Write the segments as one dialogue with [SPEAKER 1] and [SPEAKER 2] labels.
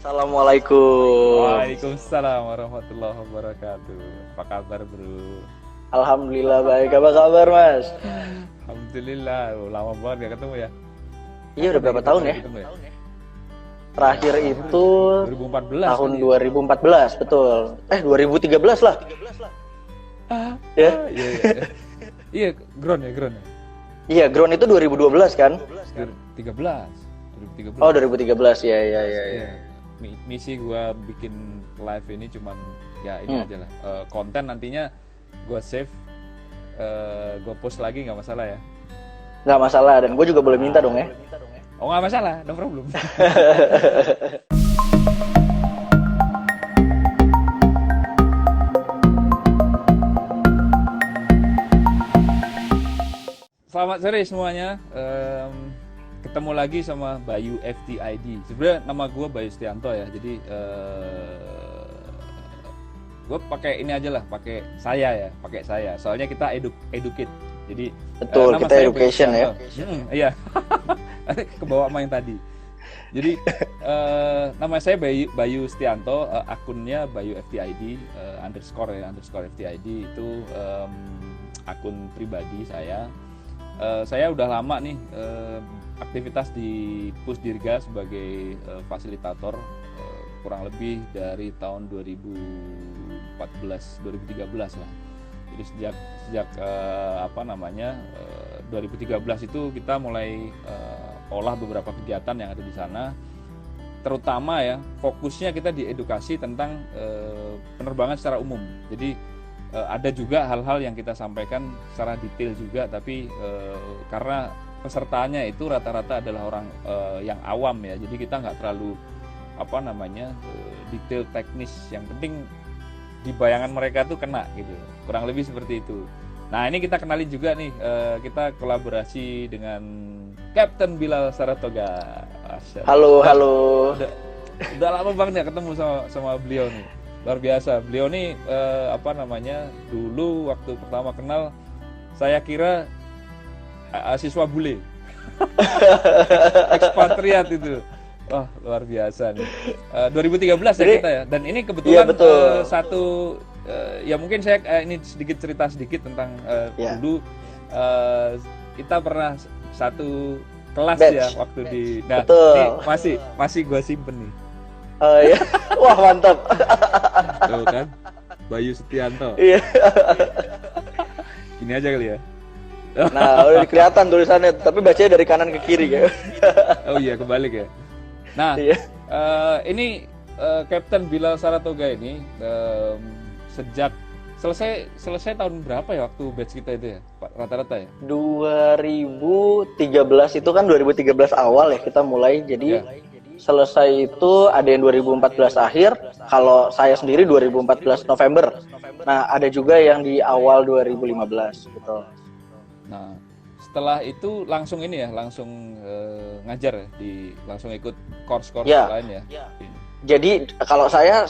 [SPEAKER 1] Assalamualaikum.
[SPEAKER 2] Waalaikumsalam warahmatullahi wabarakatuh. Apa kabar, bro?
[SPEAKER 1] Alhamdulillah baik. Apa kabar, Mas?
[SPEAKER 2] Alhamdulillah. Lama banget gak ketemu ya?
[SPEAKER 1] Iya, udah berapa tahun ya?
[SPEAKER 2] Ketemu ya?
[SPEAKER 1] Terakhir itu
[SPEAKER 2] 2014.
[SPEAKER 1] tahun
[SPEAKER 2] kan,
[SPEAKER 1] 2014, betul. 2013 lah. Ya.
[SPEAKER 2] Iya. Iya, ground ya.
[SPEAKER 1] Iya, Ground itu 2012 kan?
[SPEAKER 2] 2013.
[SPEAKER 1] Oh, 2013. Ya.
[SPEAKER 2] Iya. Misi gua bikin live ini cuman ya ini aja lah. Konten nantinya gua save, gua post lagi nggak masalah ya?
[SPEAKER 1] Nggak masalah, dan gue juga boleh minta dong ya.
[SPEAKER 2] Oh, nggak masalah, no problem. Selamat sore semuanya. Ketemu lagi sama Bayu FTID. Sebenarnya nama gue Bayu Setianto ya. Jadi gue pakai ini aja lah, pakai saya. Soalnya kita educate. Jadi
[SPEAKER 1] Betul,
[SPEAKER 2] nama
[SPEAKER 1] kita
[SPEAKER 2] saya
[SPEAKER 1] education
[SPEAKER 2] Bayu
[SPEAKER 1] ya.
[SPEAKER 2] Setianto. Iya. Kebawa sama yang tadi. Jadi nama saya Bayu Setianto, akunnya Bayu FTID underscore FTID itu akun pribadi saya. Saya udah lama nih aktivitas di Pusdirga sebagai fasilitator kurang lebih dari tahun 2013 lah. Jadi sejak 2013 itu kita mulai olah beberapa kegiatan yang ada di sana. Terutama ya fokusnya kita di edukasi tentang penerbangan secara umum. Jadi ada juga hal-hal yang kita sampaikan secara detail juga, tapi karena pesertanya itu rata-rata adalah orang yang awam ya, jadi kita nggak terlalu detail teknis. Yang penting di bayangan mereka tuh kena gitu, kurang lebih seperti itu. Nah, ini kita kenalin juga nih, kita kolaborasi dengan Kapten Bilal Saratoga.
[SPEAKER 1] Halo.
[SPEAKER 2] Udah lama banget ya ketemu sama beliau nih. Luar biasa. Beliau nih dulu waktu pertama kenal saya kira siswa bule. Ekspatriat itu. Wah, luar biasa nih. 2013 ya kita ya. Dan ini kebetulan satu ya mungkin saya ini cerita sedikit tentang dulu kita pernah satu kelas batch ya waktu di ini masih gua simpen nih.
[SPEAKER 1] Ya. Wah, mantap.
[SPEAKER 2] Tuh kan, Bayu Setianto.
[SPEAKER 1] Iya.
[SPEAKER 2] Gini aja kali ya.
[SPEAKER 1] Nah, udah kelihatan tulisannya, tapi bacanya dari kanan ke kiri kayak.
[SPEAKER 2] Oh iya, kebalik ya. Nah, ini Kapten Bilal Saratoga ini sejak selesai tahun berapa ya waktu batch kita itu ya, Pak, rata-rata ya?
[SPEAKER 1] 2013 itu kan 2013 awal ya kita mulai, jadi selesai itu ada yang 2014 akhir, kalau saya sendiri 2014 November. Nah, ada juga yang di awal 2015 gitu.
[SPEAKER 2] Nah, setelah itu langsung ngajar ya, langsung ikut course lain ya.
[SPEAKER 1] Jadi kalau saya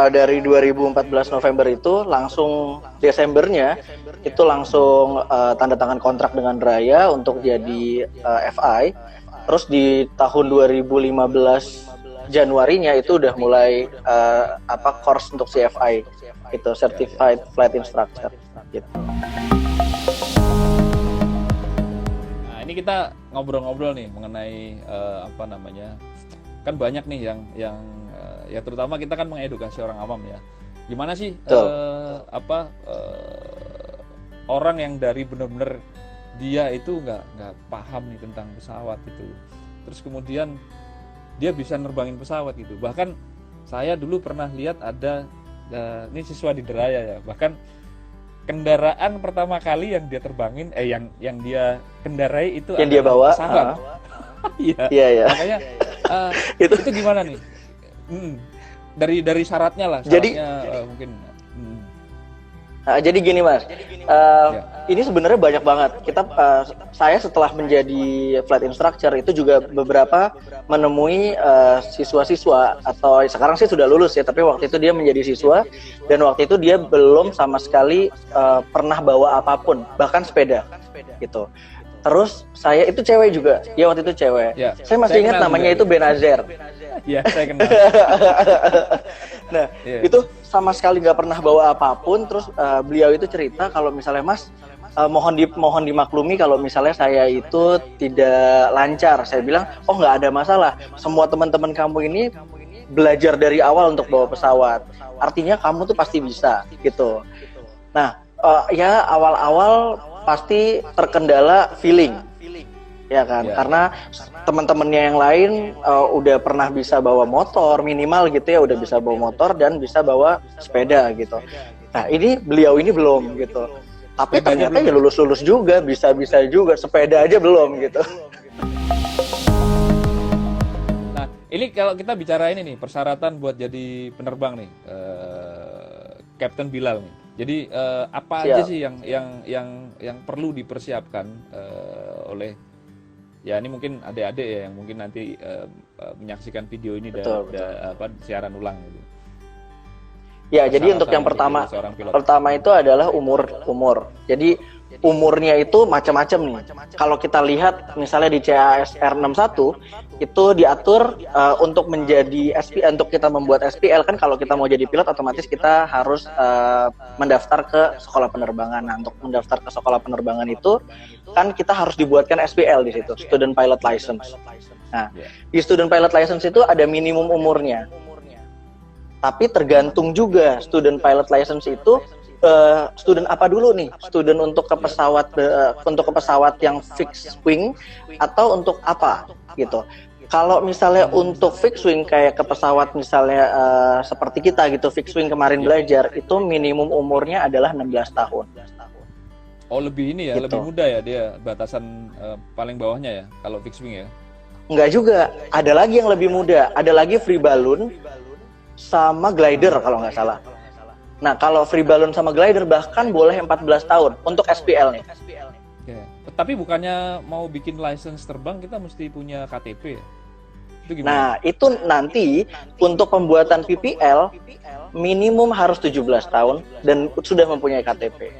[SPEAKER 1] dari 2014 November itu langsung Desembernya itu langsung tanda tangan kontrak dengan Raya untuk jadi FI. Terus di tahun 2015 Januarinya itu udah mulai course untuk CFI itu, Certified Flight Instructor gitu.
[SPEAKER 2] Nah, ini kita ngobrol-ngobrol nih mengenai kan banyak nih yang ya terutama kita kan mengedukasi orang awam ya. Gimana sih orang yang dari benar-benar dia itu nggak paham nih tentang pesawat itu, terus kemudian dia bisa nerbangin pesawat gitu. Bahkan saya dulu pernah lihat ada ini siswa di Deraya ya, bahkan kendaraan pertama kali yang dia terbangin yang dia kendarai itu
[SPEAKER 1] yang dia bawa
[SPEAKER 2] pesawat. Iya. Makanya itu gimana nih? Dari syaratnya lah.
[SPEAKER 1] Jadi
[SPEAKER 2] mungkin.
[SPEAKER 1] Jadi gini Mas, ini sebenarnya banyak banget. Saya setelah menjadi flight instructor itu juga beberapa menemui siswa-siswa, atau sekarang sih sudah lulus ya, tapi waktu itu dia menjadi siswa dan waktu itu dia belum sama sekali pernah bawa apapun, bahkan sepeda gitu. Terus saya itu cewek juga, dia waktu itu cewek. Saya masih ingat namanya itu Benazer.
[SPEAKER 2] Ya, saya kenal.
[SPEAKER 1] Nah,
[SPEAKER 2] Iya.
[SPEAKER 1] itu sama sekali nggak pernah bawa apapun. Terus beliau itu cerita kalau misalnya Mas, mohon dimaklumi kalau misalnya saya itu tidak lancar. Saya bilang, oh nggak ada masalah. Semua teman-teman kamu ini belajar dari awal untuk bawa pesawat. Artinya kamu tuh pasti bisa gitu. Nah, ya awal-awal pasti terkendala feeling, ya kan?
[SPEAKER 2] Ya.
[SPEAKER 1] Karena teman-temannya yang lain udah pernah bisa bawa motor minimal gitu ya, udah bisa bawa motor dan bisa bawa sepeda gitu. Nah, ini beliau ini belum gitu. Tapi
[SPEAKER 2] Sepedanya
[SPEAKER 1] ternyata
[SPEAKER 2] belum.
[SPEAKER 1] ya lulus juga, bisa-bisa juga, sepeda aja belum gitu.
[SPEAKER 2] Nah, ini kalau kita bicara ini nih, persyaratan buat jadi penerbang nih, Kapten Bilal nih. Jadi apa aja
[SPEAKER 1] Siap.
[SPEAKER 2] sih yang perlu dipersiapkan oleh, ya ini mungkin adik-adik ya yang mungkin nanti menyaksikan video ini
[SPEAKER 1] Betul.
[SPEAKER 2] siaran ulang gitu.
[SPEAKER 1] Ya, jadi untuk yang
[SPEAKER 2] Persyaratan jadi seorang pilot.
[SPEAKER 1] pertama itu adalah umur. Jadi umurnya itu macam-macam nih. Kalau kita lihat misalnya di CASR 61 itu diatur untuk menjadi SPL, untuk kita membuat SPL kan kalau kita mau jadi pilot otomatis kita harus mendaftar ke sekolah penerbangan. Nah, untuk mendaftar ke sekolah penerbangan itu kan kita harus dibuatkan SPL di situ, Student Pilot License. Nah, di Student Pilot License itu ada minimum umurnya. Tapi tergantung juga student pilot license itu student apa dulu nih? Student untuk ke pesawat yang fixed wing atau untuk apa gitu. Kalau misalnya untuk fixed wing kayak ke pesawat misalnya seperti kita gitu, fixed wing kemarin belajar itu minimum umurnya adalah 16 tahun.
[SPEAKER 2] Oh, lebih ini ya,
[SPEAKER 1] Gitu.
[SPEAKER 2] lebih muda ya dia batasan paling bawahnya ya kalau fixed wing ya.
[SPEAKER 1] Enggak juga, ada lagi yang lebih muda, ada lagi free balloon sama glider kalau nggak salah. Nah, kalau free balloon sama glider bahkan boleh 14 tahun untuk SPL nih.
[SPEAKER 2] Oke. Tapi bukannya mau bikin license terbang kita mesti punya KTP ya? Itu gimana?
[SPEAKER 1] Nah, itu nanti untuk pembuatan PPL minimum harus 17 tahun dan sudah mempunyai KTP.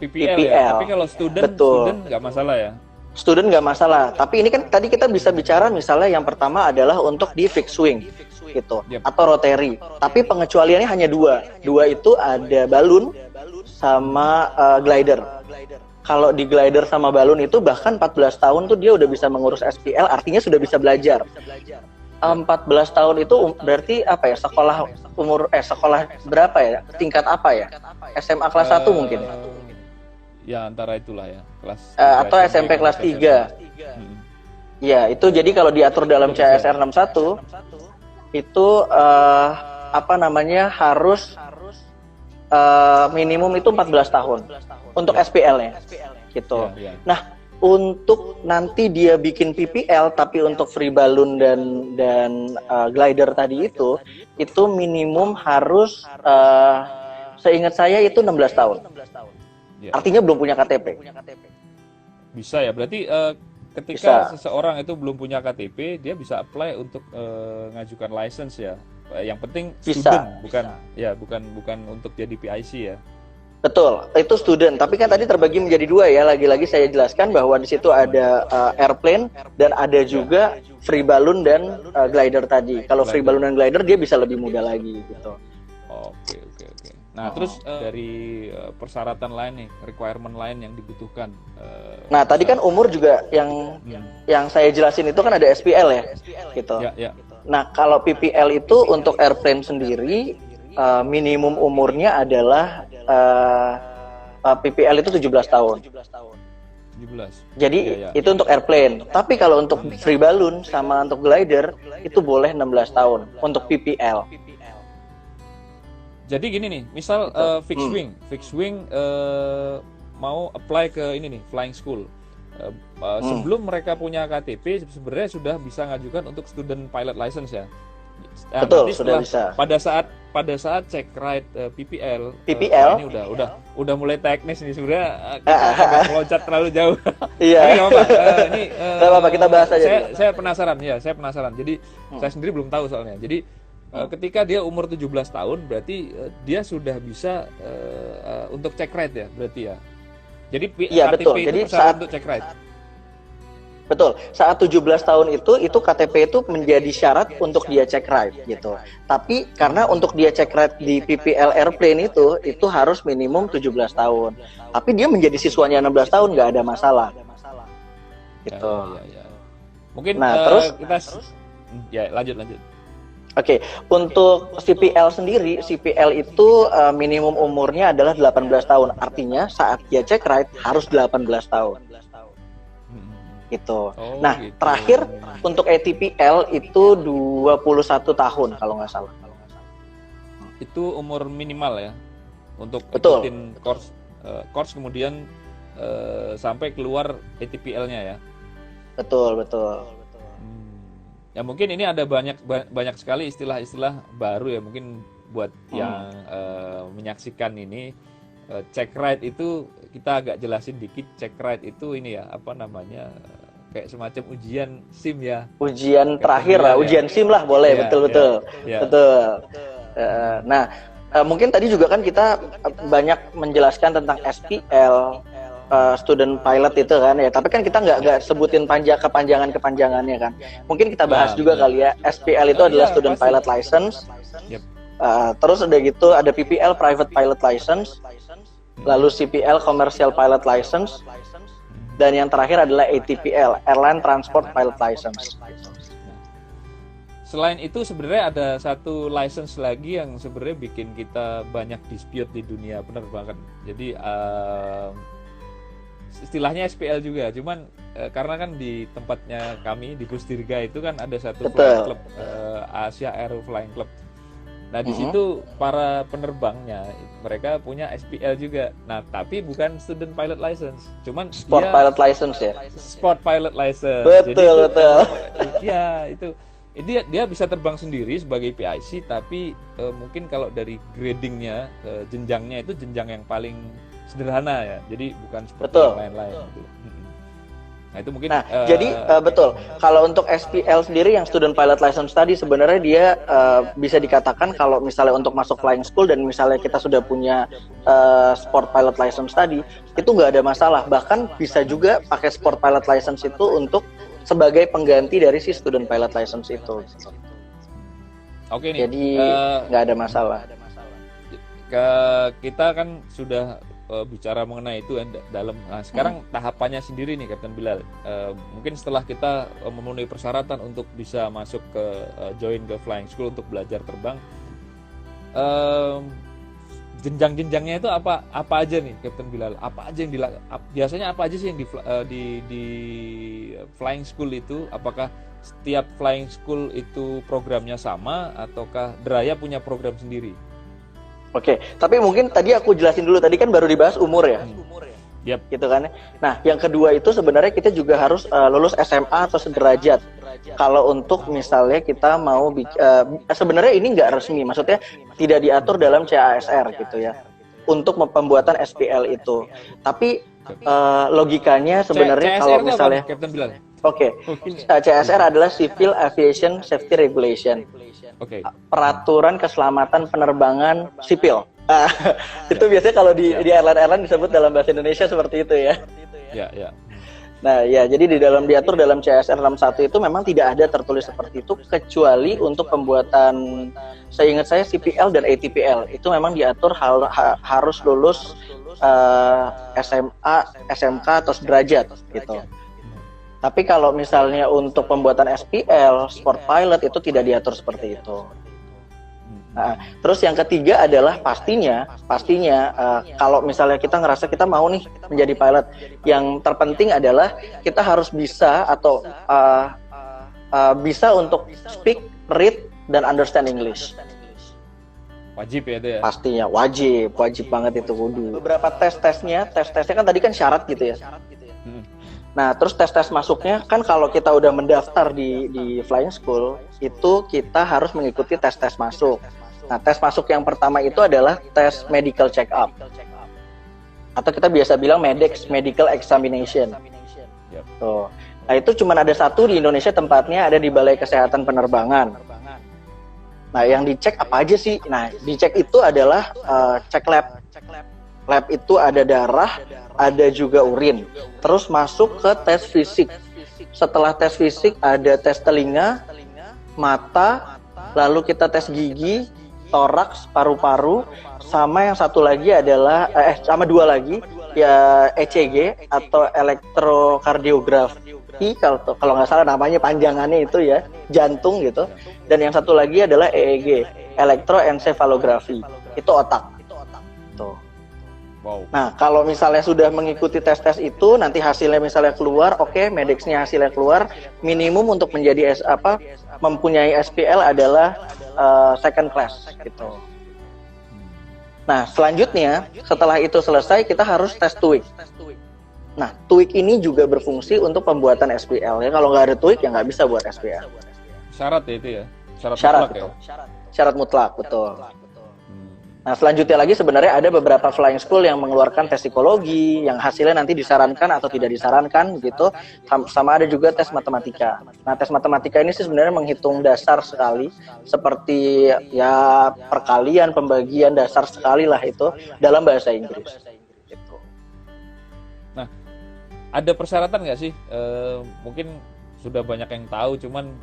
[SPEAKER 2] PPL ya.
[SPEAKER 1] PPL.
[SPEAKER 2] Tapi kalau student
[SPEAKER 1] Betul.
[SPEAKER 2] nggak masalah ya.
[SPEAKER 1] Student nggak masalah, tapi ini kan tadi kita bisa bicara misalnya yang pertama adalah untuk di fixed wing gitu
[SPEAKER 2] Yep.
[SPEAKER 1] atau rotary. Tapi pengecualiannya hanya dua itu ada balloon sama glider. Kalau di glider sama balloon itu bahkan 14 tahun tuh dia udah bisa mengurus SPL, artinya sudah bisa belajar. 14 tahun itu berarti apa ya, sekolah berapa ya, tingkat apa ya, SMA kelas 1 mungkin ya?
[SPEAKER 2] Ya antara itulah ya, kelas
[SPEAKER 1] Atau SMP kelas 3. Ya, itu jadi kalau diatur dalam CASR 61 itu harus minimum itu 14 tahun untuk SPL-nya gitu.
[SPEAKER 2] Ya.
[SPEAKER 1] Nah, untuk nanti dia bikin PPL tapi untuk free balloon dan glider tadi itu minimum harus seingat saya itu 16 tahun.
[SPEAKER 2] Ya.
[SPEAKER 1] Artinya belum punya KTP.
[SPEAKER 2] Bisa ya, berarti ketika
[SPEAKER 1] Bisa.
[SPEAKER 2] seseorang itu belum punya KTP, dia bisa apply untuk ngajukan license ya. Yang penting student, bukan untuk jadi PIC ya.
[SPEAKER 1] Betul, itu student. Tapi kan tadi terbagi menjadi dua ya. Lagi-lagi saya jelaskan bahwa di situ ada airplane dan ada juga free balloon dan glider tadi. Kalau free balloon dan glider dia bisa lebih muda lagi gitu.
[SPEAKER 2] Oke. Nah, terus dari persyaratan lain nih, requirement lain yang dibutuhkan.
[SPEAKER 1] Nah, tadi kan umur juga yang saya jelasin itu kan ada SPL ya, gitu.
[SPEAKER 2] Ya.
[SPEAKER 1] Nah, kalau PPL itu untuk airplane sendiri minimum umurnya adalah PPL itu 17 tahun.
[SPEAKER 2] 17.
[SPEAKER 1] Jadi
[SPEAKER 2] Ya.
[SPEAKER 1] itu untuk airplane. Tapi kalau untuk free balloon sama untuk glider itu boleh 16 tahun untuk PPL.
[SPEAKER 2] Jadi gini nih, misal fixed wing mau apply ke ini nih, flying school. Sebelum mereka punya KTP sebenarnya sudah bisa ngajukan untuk student pilot license ya. Nah,
[SPEAKER 1] Betul,
[SPEAKER 2] nanti
[SPEAKER 1] sudah bisa.
[SPEAKER 2] Pada saat check ride PPL, ini udah mulai teknis nih sebenarnya, kita agak meloncat terlalu jauh.
[SPEAKER 1] Iya.
[SPEAKER 2] Tapi nggak apa-apa. Ini
[SPEAKER 1] Nggak apa-apa, kita bahas aja.
[SPEAKER 2] Saya penasaran. Jadi saya sendiri belum tahu soalnya. Jadi ketika dia umur 17 tahun berarti dia sudah bisa untuk check ride ya berarti ya. Jadi
[SPEAKER 1] Iya,
[SPEAKER 2] KTP
[SPEAKER 1] betul.
[SPEAKER 2] itu
[SPEAKER 1] Jadi
[SPEAKER 2] persyarat untuk check ride.
[SPEAKER 1] Betul. Saat 17 tahun itu KTP itu menjadi syarat untuk dia check ride gitu. Tapi karena untuk dia check ride di PPL Airplane itu harus minimum 17 tahun. Tapi dia menjadi siswanya 16 tahun nggak ada masalah. Gitu.
[SPEAKER 2] Ya. Mungkin
[SPEAKER 1] terus
[SPEAKER 2] kita ya lanjut.
[SPEAKER 1] Oke, untuk CPL sendiri, CPL itu minimum umurnya adalah 18 tahun. Artinya saat dia check ride harus 18 tahun. Gitu. Nah, gitu. Terakhir untuk ATPL itu 21 tahun kalau nggak salah.
[SPEAKER 2] Itu umur minimal ya untuk
[SPEAKER 1] Betul.
[SPEAKER 2] ikutin course kemudian sampai keluar ATPL-nya ya.
[SPEAKER 1] Betul.
[SPEAKER 2] Ya mungkin ini ada banyak sekali istilah-istilah baru ya mungkin buat yang menyaksikan ini. Check ride itu kita agak jelasin dikit. Check ride itu ini ya apa namanya kayak semacam ujian SIM ya.
[SPEAKER 1] Ujian terakhir lah, ujian SIM lah boleh, betul. Nah, mungkin tadi juga kan kita banyak menjelaskan tentang SPL, student pilot itu kan ya, tapi kan kita nggak sebutin kepanjangannya kan. Mungkin kita bahas juga kali ya. SPL itu adalah student pilot license. Terus udah gitu ada PPL, private pilot license, lalu CPL, commercial pilot license, dan yang terakhir adalah ATPL, airline transport pilot license.
[SPEAKER 2] Selain itu sebenarnya ada satu license lagi yang sebenarnya bikin kita banyak dispute di dunia penerbangan. Jadi istilahnya SPL juga, cuman karena kan di tempatnya kami di Pusdirga itu kan ada satu flying club, Asia Aero Flying Club. Nah di situ para penerbangnya mereka punya SPL juga. Nah tapi bukan student pilot license, cuman
[SPEAKER 1] sport pilot license ya.
[SPEAKER 2] Sport pilot license.
[SPEAKER 1] Betul.
[SPEAKER 2] Iya itu. Dia bisa terbang sendiri sebagai PIC, tapi mungkin kalau dari gradingnya jenjangnya itu jenjang yang paling sederhana ya, jadi bukan seperti yang lain-lain. Gitu. Nah itu mungkin.
[SPEAKER 1] Jadi betul. Kalau untuk SPL sendiri yang student pilot license tadi sebenarnya dia bisa dikatakan kalau misalnya untuk masuk flying school dan misalnya kita sudah punya sport pilot license tadi itu nggak ada masalah. Bahkan bisa juga pakai sport pilot license itu untuk sebagai pengganti dari si student pilot license itu.
[SPEAKER 2] Oke nih.
[SPEAKER 1] Jadi nggak ada masalah.
[SPEAKER 2] Kita kan sudah bicara mengenai itu dalam. Nah, sekarang tahapannya sendiri nih, Kapten Bilal. Mungkin setelah kita memenuhi persyaratan untuk bisa masuk ke join ke flying school untuk belajar terbang, jenjang-jenjangnya itu apa aja nih, Kapten Bilal? Apa aja yang biasanya apa aja sih yang di flying school itu? Apakah setiap flying school itu programnya sama ataukah Draya punya program sendiri?
[SPEAKER 1] Oke, tapi mungkin tadi aku jelasin dulu, tadi kan baru dibahas umur ya.
[SPEAKER 2] Yep.
[SPEAKER 1] Gitu kan. Nah, yang kedua itu sebenarnya kita juga harus lulus SMA atau sederajat. Kalau untuk misalnya kita mau sebenarnya ini nggak resmi, maksudnya tidak diatur dalam CASR gitu ya. Untuk pembuatan SPL itu. Tapi logikanya sebenarnya kalau misalnya
[SPEAKER 2] Kapten Bilal.
[SPEAKER 1] Oke. CASR adalah Civil Aviation Safety Regulation.
[SPEAKER 2] Oke.
[SPEAKER 1] Peraturan keselamatan penerbangan sipil. Itu biasanya kalau di airline disebut dalam bahasa Indonesia seperti itu ya.
[SPEAKER 2] Ya.
[SPEAKER 1] Nah, ya jadi diatur dalam CASR 61 itu memang tidak ada tertulis seperti itu kecuali untuk pembuatan, seingat saya CPL dan ATPL itu memang diatur harus lulus SMA, SMK atau sederajat gitu. Tapi kalau misalnya untuk pembuatan SPL, sport pilot itu tidak diatur seperti itu. Nah, terus yang ketiga adalah pastinya kalau misalnya kita ngerasa kita mau nih menjadi pilot, yang terpenting adalah kita harus bisa atau bisa untuk speak, read, dan understand English.
[SPEAKER 2] Wajib ya itu ya?
[SPEAKER 1] Pastinya wajib banget itu kudu. Beberapa tes-tesnya kan tadi kan syarat gitu ya. Nah, terus tes masuknya kan kalau kita udah mendaftar di flying school, itu kita harus mengikuti tes masuk. Nah, tes masuk yang pertama itu adalah tes medical check up. Atau kita biasa bilang medical examination. Tuh. Nah, itu cuma ada satu di Indonesia, tempatnya ada di Balai Kesehatan Penerbangan. Nah, yang dicek apa aja sih? Nah, dicek itu adalah cek lab. Lab itu ada darah, ada juga urin. Terus masuk ke tes fisik. Setelah tes fisik ada tes telinga, mata, lalu kita tes gigi, toraks, paru-paru, sama yang satu lagi adalah sama dua lagi ya ECG atau elektrokardiografi, kalau nggak salah namanya panjangannya itu ya, jantung gitu. Dan yang satu lagi adalah EEG, elektroensefalografi, itu otak. Tuh.
[SPEAKER 2] Wow.
[SPEAKER 1] Nah, kalau misalnya sudah mengikuti tes-tes itu, nanti hasilnya misalnya keluar, oke, Medexnya hasilnya keluar, minimum untuk menjadi mempunyai SPL adalah second class gitu. Nah, selanjutnya setelah itu selesai, kita harus tes TOEIC. Nah, TOEIC ini juga berfungsi untuk pembuatan SPL ya. Kalau nggak ada TOEIC ya nggak bisa buat SPL.
[SPEAKER 2] Syarat ya itu ya?
[SPEAKER 1] Syarat
[SPEAKER 2] mutlak
[SPEAKER 1] betul.
[SPEAKER 2] Ya?
[SPEAKER 1] Syarat mutlak, betul. Nah, selanjutnya lagi sebenarnya ada beberapa flying school yang mengeluarkan tes psikologi, yang hasilnya nanti disarankan atau tidak disarankan gitu. Sama ada juga tes matematika. Nah, tes matematika ini sih sebenarnya menghitung dasar sekali, seperti ya perkalian, pembagian, dasar sekali lah itu dalam bahasa Inggris. Gitu.
[SPEAKER 2] Nah, ada persyaratan nggak sih? Mungkin sudah banyak yang tahu, cuman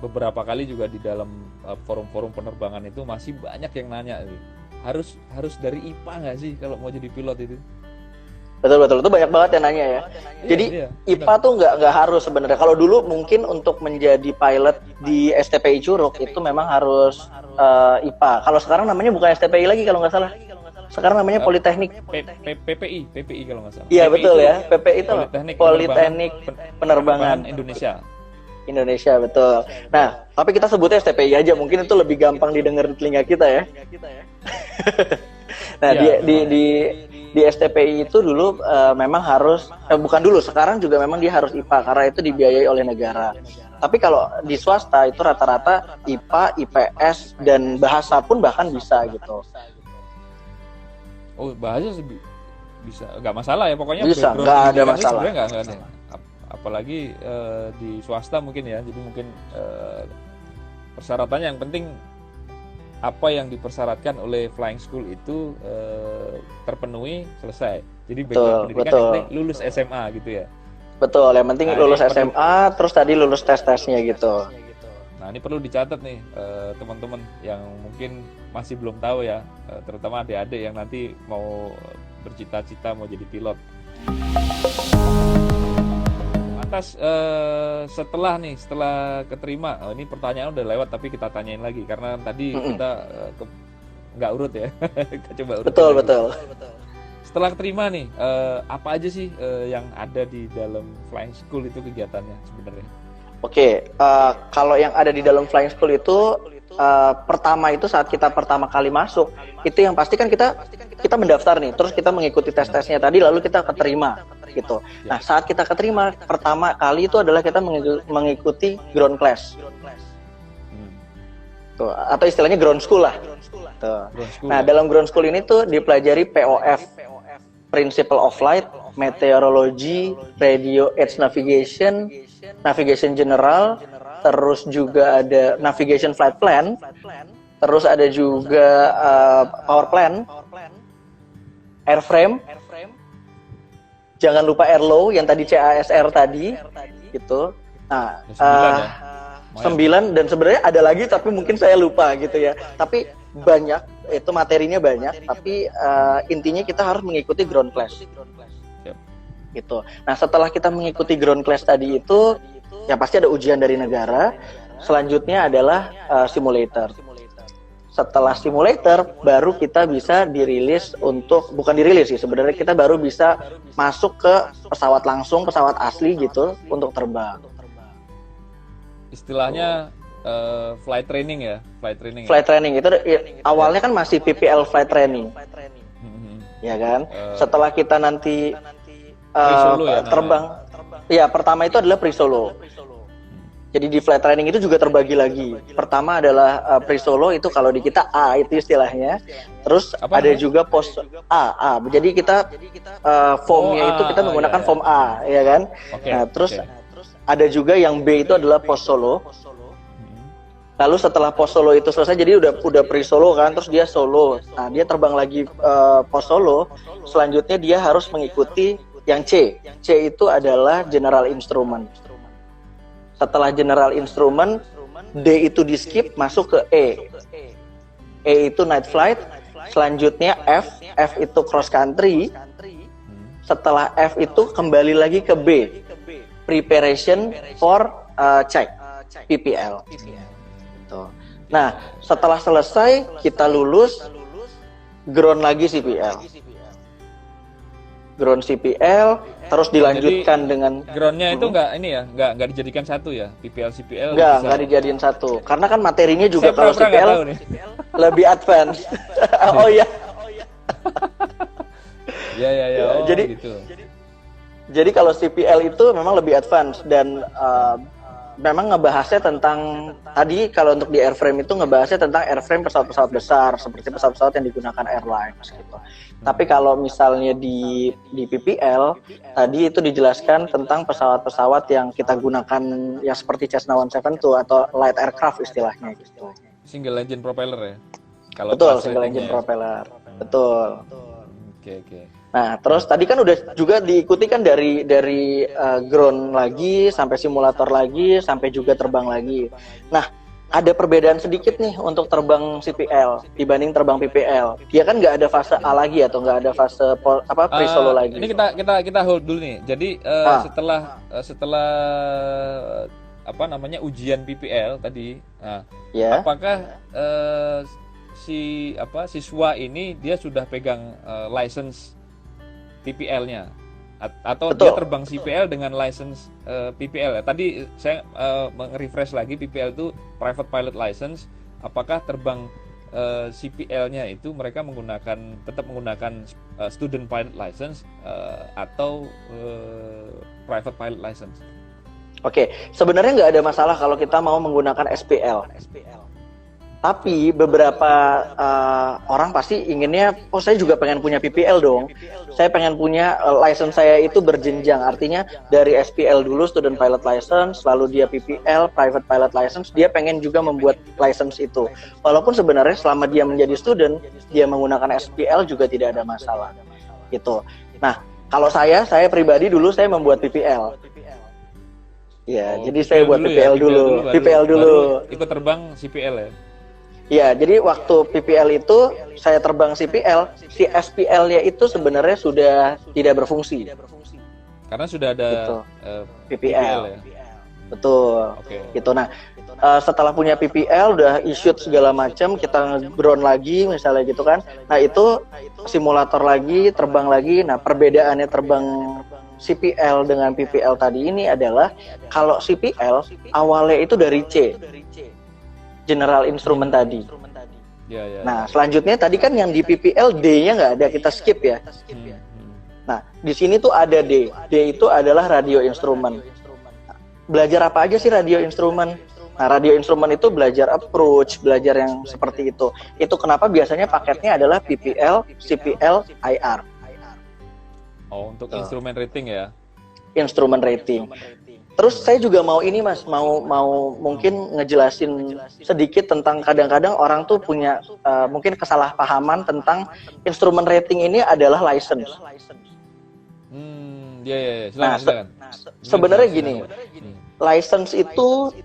[SPEAKER 2] beberapa kali juga di dalam forum-forum penerbangan itu masih banyak yang nanya nih. Harus dari IPA nggak sih kalau mau jadi pilot itu?
[SPEAKER 1] Betul itu banyak banget yang nanya ya. Jadi IPA tuh nggak harus sebenarnya. Kalau dulu mungkin untuk menjadi pilot di STPI Curug itu memang harus IPA. Kalau sekarang namanya bukan STPI lagi kalau nggak salah. Sekarang namanya Politeknik.
[SPEAKER 2] PPI kalau nggak salah.
[SPEAKER 1] Iya betul ya. PPI itu Politeknik Penerbangan Indonesia, betul. Nah, tapi kita sebutnya STPI aja, mungkin itu lebih gampang didengar di telinga kita ya. Nah, ya, di STPI itu dulu memang harus, bukan dulu, sekarang juga memang dia harus IPA karena itu dibiayai oleh negara. Tapi kalau di swasta itu rata-rata IPA, IPS, dan bahasa pun bahkan bisa gitu.
[SPEAKER 2] Oh, bahasa bisa, nggak masalah ya pokoknya.
[SPEAKER 1] Bisa, nggak ada masalah.
[SPEAKER 2] Nggak ada. Apalagi di swasta mungkin ya, jadi mungkin persyaratannya yang penting apa yang dipersyaratkan oleh flying school itu terpenuhi, selesai. Jadi background pendidikan yang penting lulus SMA gitu ya.
[SPEAKER 1] Betul, yang penting lulus SMA, terus tadi lulus tes-tesnya gitu.
[SPEAKER 2] Nah, ini perlu dicatat nih teman-teman yang mungkin masih belum tahu ya, terutama adik-adik yang nanti mau bercita-cita mau jadi pilot. Lantas setelah keterima, ini pertanyaan udah lewat tapi kita tanyain lagi karena tadi kita nggak urut ya. Kita coba urut. Betul. Setelah keterima nih, apa aja sih yang ada di dalam flying school itu kegiatannya sebenarnya? Oke,
[SPEAKER 1] kalau yang ada di dalam flying school itu pertama itu saat kita pertama kali masuk, itu yang pasti kan kita mendaftar nih, terus kita mengikuti tes-tesnya tadi, lalu kita keterima gitu. Nah, saat kita keterima pertama kali itu adalah kita mengikuti ground class. Tuh, atau istilahnya ground school lah. Tuh. Nah, dalam ground school ini tuh dipelajari POF, Principle of Flight, Meteorology, Radio Aids Navigation, Navigation General, terus juga ada Navigation Flight Plan, terus ada juga Power Plan, Airframe, jangan lupa Airlow yang tadi CASR tadi, gitu. Nah, 9 dan sebenarnya ada lagi tapi mungkin saya lupa gitu ya. Tapi banyak, itu materinya banyak, tapi intinya kita harus mengikuti ground class. Gitu. Nah, setelah kita mengikuti ground class tadi itu, ya pasti ada ujian dari negara. Selanjutnya adalah simulator. Setelah simulator, baru kita bisa dirilis bukan dirilis sih, sebenarnya kita baru bisa masuk ke pesawat langsung, pesawat asli gitu, untuk terbang.
[SPEAKER 2] Istilahnya flight training ya?
[SPEAKER 1] Flight training, itu awalnya kan masih PPL flight training. Ya kan? Setelah kita nanti terbang, ya pertama itu adalah pre-solo. Jadi di flight training itu juga terbagi lagi. Pertama adalah pre-solo, itu kalau di kita A itu istilahnya. Terus ada juga post A. Jadi kita formnya itu kita menggunakan form A, ya kan? Nah, terus ada juga yang B itu adalah post solo. Lalu setelah post solo itu selesai, jadi udah pre-solo kan, terus dia solo. Nah, dia terbang lagi post solo. Selanjutnya dia harus mengikuti yang C. C itu adalah general instrument. Setelah general instrument, D itu di skip masuk ke E. E itu night flight, selanjutnya F itu cross country. Setelah F itu kembali lagi ke B, preparation for check PPL. Gitu. Nah, setelah selesai kita lulus, ground lagi CPL. Ground CPL, terus dilanjutkan dengan
[SPEAKER 2] groundnya itu nggak dijadikan satu ya, PPL CPL
[SPEAKER 1] nggak dijadiin satu, karena kan materinya juga kalau CPL lebih advance. Oh ya.
[SPEAKER 2] Ya.
[SPEAKER 1] Jadi
[SPEAKER 2] gitu.
[SPEAKER 1] Jadi kalau CPL itu memang lebih advance dan memang ngebahasnya tentang tadi kalau untuk di airframe itu ngebahasnya tentang airframe pesawat-pesawat besar seperti pesawat-pesawat yang digunakan airlines gitu. Tapi kalau misalnya di PPL tadi itu dijelaskan tentang pesawat-pesawat yang kita gunakan ya seperti Cessna 172 atau light aircraft istilahnya gitu.
[SPEAKER 2] Single engine propeller ya.
[SPEAKER 1] Kalau betul, single engine propeller. Betul.
[SPEAKER 2] Oke.
[SPEAKER 1] Nah, terus tadi kan udah juga diikuti kan dari ground lagi sampai simulator lagi sampai juga terbang lagi. Nah, ada perbedaan sedikit nih untuk terbang CPL dibanding terbang PPL. Dia kan nggak ada fase A lagi atau nggak ada fase pre-solo lagi.
[SPEAKER 2] Ini kita hold dulu nih. Jadi setelah ujian PPL tadi, apakah siswa ini dia sudah pegang license PPL-nya atau betul, dia terbang CPL dengan license PPL ya. Tadi saya refresh lagi, PPL itu private pilot license. Apakah terbang CPL-nya itu mereka tetap menggunakan student pilot license atau private pilot license?
[SPEAKER 1] Oke, sebenarnya nggak ada masalah kalau kita mau menggunakan SPL. Tapi beberapa orang pasti inginnya, saya juga pengen punya PPL dong. Saya pengen punya license saya itu berjenjang. Artinya dari SPL dulu, Student Pilot License, lalu dia PPL, Private Pilot License, dia pengen juga membuat license itu. Walaupun sebenarnya selama dia menjadi student, dia menggunakan SPL juga tidak ada masalah. Gitu. Nah, kalau saya pribadi dulu saya membuat PPL. Ya, jadi saya buat PPL dulu. PPL dulu.
[SPEAKER 2] Ikut terbang CPL ya?
[SPEAKER 1] Ya, jadi waktu PPL itu saya terbang CPL, si SPL-nya itu sebenarnya sudah tidak berfungsi.
[SPEAKER 2] Karena sudah ada
[SPEAKER 1] PPL ya. Betul. Gitu. Nah, setelah punya PPL udah issued segala macam, kita ground lagi misalnya gitu kan. Nah, itu simulator lagi, terbang lagi. Nah, perbedaannya terbang CPL dengan PPL tadi ini adalah kalau CPL awalnya itu dari C. General instrument tadi. Nah, selanjutnya tadi kan yang di PPL D-nya nggak ada, kita skip ya. Nah, di sini tuh ada D. D itu adalah radio instrument. Belajar apa aja sih radio instrument? Nah, radio instrument itu belajar approach, belajar yang seperti itu. Itu kenapa biasanya paketnya adalah PPL, CPL, IR.
[SPEAKER 2] Oh, untuk instrumen rating ya?
[SPEAKER 1] Instrumen rating. Terus saya juga mau ini Mas, mau mungkin ngejelasin sedikit tentang kadang-kadang orang tuh punya mungkin kesalahpahaman tentang instrumen rating ini adalah license.
[SPEAKER 2] Silakan.
[SPEAKER 1] Sebenarnya gini, license itu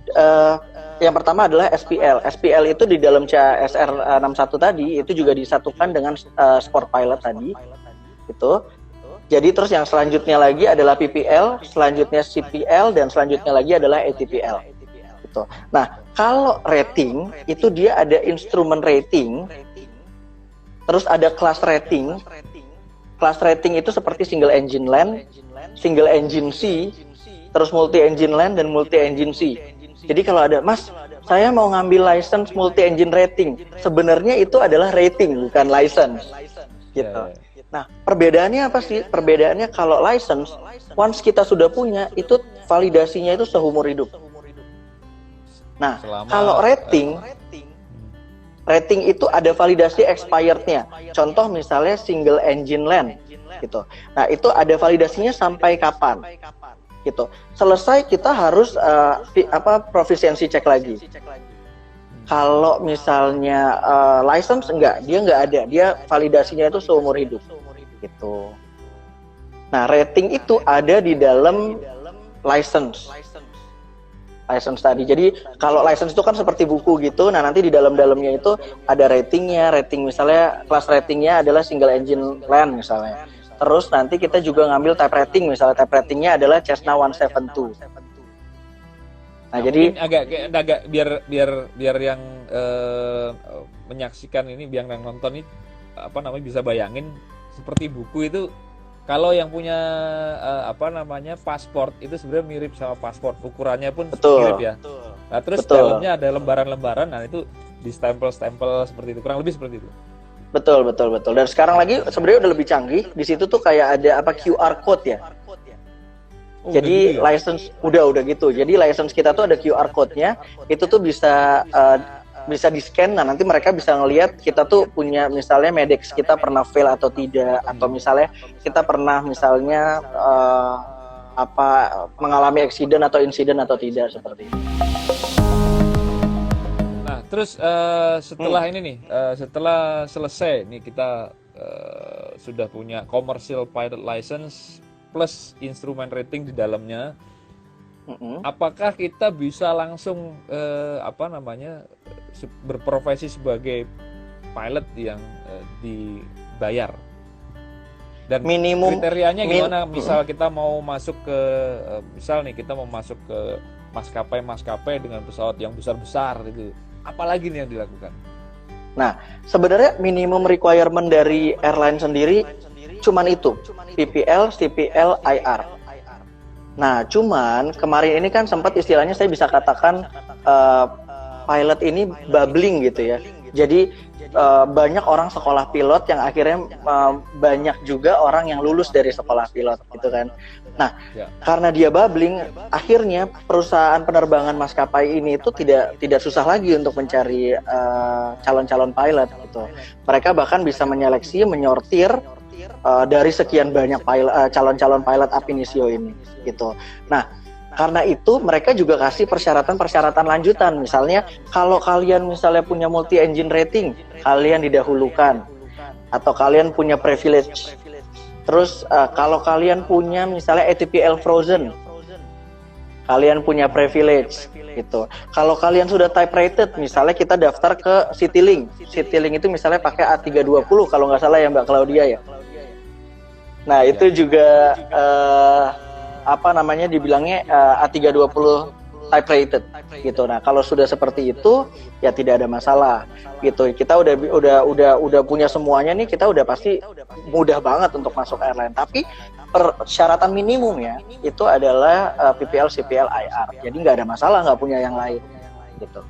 [SPEAKER 1] yang pertama adalah SPL. SPL itu di dalam CASR 61 tadi itu juga disatukan dengan sport pilot tadi. Itu. Jadi terus yang selanjutnya lagi adalah PPL, selanjutnya CPL, dan selanjutnya lagi adalah ATPL. Gitu. Nah, kalau rating, itu dia ada instrumen rating, terus ada class rating. Class rating itu seperti single engine land, single engine C, terus multi engine land, dan multi engine C. Jadi kalau ada, Mas, saya mau ngambil license multi engine rating, sebenarnya itu adalah rating, bukan license. Gitu. Nah, perbedaannya apa sih? Perbedaannya kalau license, once kita sudah punya, itu validasinya itu seumur hidup. Nah, kalau rating itu ada validasi expired-nya. Contoh misalnya single engine land, gitu. Nah, itu ada validasinya sampai kapan? Gitu. Selesai kita harus proficiency check lagi. Kalau misalnya license enggak, dia nggak ada, dia validasinya itu seumur hidup. Gitu. Nah, rating itu ada di dalam license. license tadi. Jadi kalau license itu kan seperti buku gitu. Nah, nanti di dalam-dalamnya itu ada ratingnya. Rating misalnya kelas ratingnya adalah single engine land misalnya. Terus nanti kita juga ngambil type rating, misalnya type ratingnya adalah Cessna 172. Nah, jadi
[SPEAKER 2] agak biar yang menyaksikan ini, biar yang nonton ini bisa bayangin seperti buku itu. Kalau yang punya pasport itu sebenarnya mirip sama pasport, ukurannya pun mirip ya. Nah, terus dalamnya ada lembaran-lembaran, nah itu di stempel seperti itu, kurang lebih seperti itu.
[SPEAKER 1] Betul. Dan sekarang lagi sebenarnya udah lebih canggih. Di situ tuh kayak ada QR code ya. Jadi gitu ya? License udah gitu. Jadi license kita tuh ada QR code-nya. Itu tuh bisa di-scan. Nah, nanti mereka bisa ngelihat kita tuh punya misalnya Medex kita pernah fail atau tidak, atau misalnya kita pernah misalnya mengalami accident atau insiden atau tidak, seperti itu.
[SPEAKER 2] Nah, terus setelah ini nih, setelah selesai nih kita sudah punya commercial pilot license plus instrument rating di dalamnya. Apakah kita bisa langsung berprofesi sebagai pilot yang dibayar? Dan minimum kriterianya gimana? Misal kita mau masuk ke kita mau masuk ke maskapai dengan pesawat yang besar-besar itu, apalagi nih yang dilakukan?
[SPEAKER 1] Nah, sebenarnya minimum requirement dari airline sendiri cuman itu, PPL, CPL, IR. Nah, cuman kemarin ini kan sempat istilahnya saya bisa katakan pilot ini bubbling gitu ya. Jadi banyak orang sekolah pilot yang akhirnya banyak juga orang yang lulus dari sekolah pilot gitu kan. Nah, karena dia bubbling, akhirnya perusahaan penerbangan maskapai ini itu tidak susah lagi untuk mencari calon-calon pilot gitu. Mereka bahkan bisa menyeleksi, menyortir dari sekian banyak calon-calon pilot ab initio ini gitu. Nah, karena itu mereka juga kasih persyaratan lanjutan. Misalnya kalau kalian misalnya punya multi engine rating, kalian didahulukan, atau kalian punya privilege. Terus kalau kalian punya misalnya ATPL frozen, kalian punya privilege gitu. Kalau kalian sudah type rated, misalnya kita daftar ke Citylink. Citylink itu misalnya pakai A320 kalau nggak salah ya Mbak Claudia ya. Nah, itu juga dibilangnya A320 type rated gitu. Nah, kalau sudah seperti itu ya tidak ada masalah gitu. Kita udah punya semuanya nih, kita udah pasti mudah banget untuk masuk airline. Tapi persyaratan minimumnya itu adalah PPL, CPL, IR. Jadi nggak ada masalah nggak punya yang lain gitu.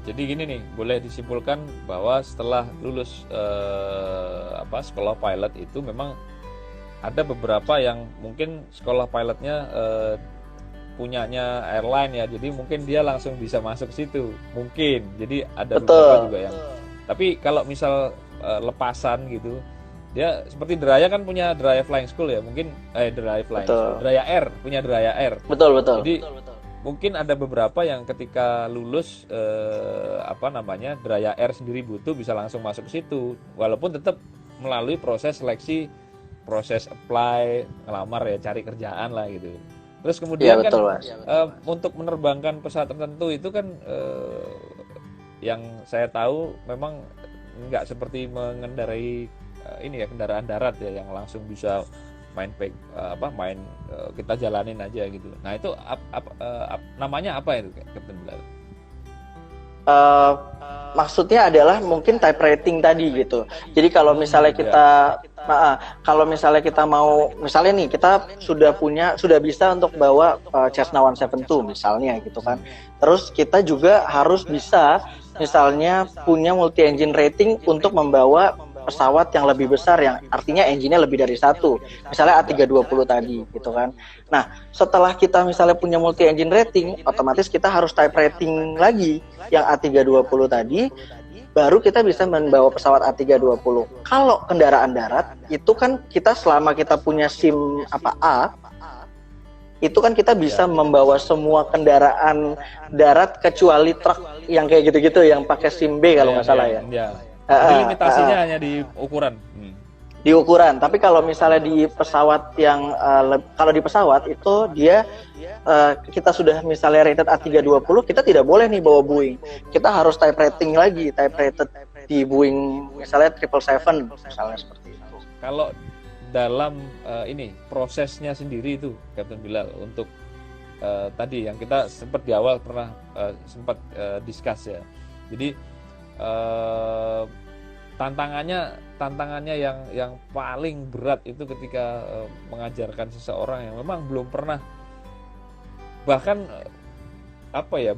[SPEAKER 2] Jadi gini nih, boleh disimpulkan bahwa setelah lulus sekolah pilot itu memang ada beberapa yang mungkin sekolah pilotnya punyanya airline ya, jadi mungkin dia langsung bisa masuk situ mungkin. Jadi ada beberapa juga yang. Tapi kalau misal lepasan gitu, dia seperti Draya kan punya Draya Flying School ya, mungkin Draya Flying School, Draya Air punya Draya Air.
[SPEAKER 1] Betul.
[SPEAKER 2] Jadi mungkin ada beberapa yang ketika lulus Draya Air sendiri butuh bisa langsung masuk ke situ, walaupun tetap melalui proses seleksi, proses apply, ngelamar ya, cari kerjaan lah gitu. Terus kemudian untuk menerbangkan pesawat tertentu itu kan yang saya tahu memang nggak seperti mengendarai kendaraan darat ya, yang langsung bisa kita jalanin aja gitu. Nah, itu namanya apa itu, Kapten Bilal?
[SPEAKER 1] Maksudnya adalah mungkin type rating tadi gitu. Jadi kalau misalnya kita mau, misalnya nih kita sudah bisa untuk bawa Cessna 172 misalnya gitu kan. Terus kita juga harus bisa misalnya punya multi engine rating untuk membawa pesawat yang lebih besar, yang artinya engine-nya lebih dari satu, misalnya A320 tadi gitu kan. Nah, setelah kita misalnya punya multi engine rating, otomatis kita harus type rating lagi yang A320 tadi, baru kita bisa membawa pesawat A320. Kalau kendaraan darat itu kan kita selama kita punya SIM A, itu kan kita bisa membawa semua kendaraan darat kecuali truk yang kayak gitu-gitu yang pakai SIM B kalau nggak salah ya.
[SPEAKER 2] Jadi limitasinya hanya di ukuran.
[SPEAKER 1] di ukuran. Tapi kalau misalnya di pesawat yang kalau di pesawat itu dia kita sudah misalnya rated A320, kita tidak boleh nih bawa Boeing. Kita harus type rating lagi, type rated di Boeing misalnya 777 misalnya seperti itu.
[SPEAKER 2] Kalau dalam ini prosesnya sendiri itu Captain Bilal untuk tadi yang kita sempat di awal pernah sempat discuss ya. Jadi tantangannya yang paling berat itu ketika mengajarkan seseorang yang memang belum pernah, bahkan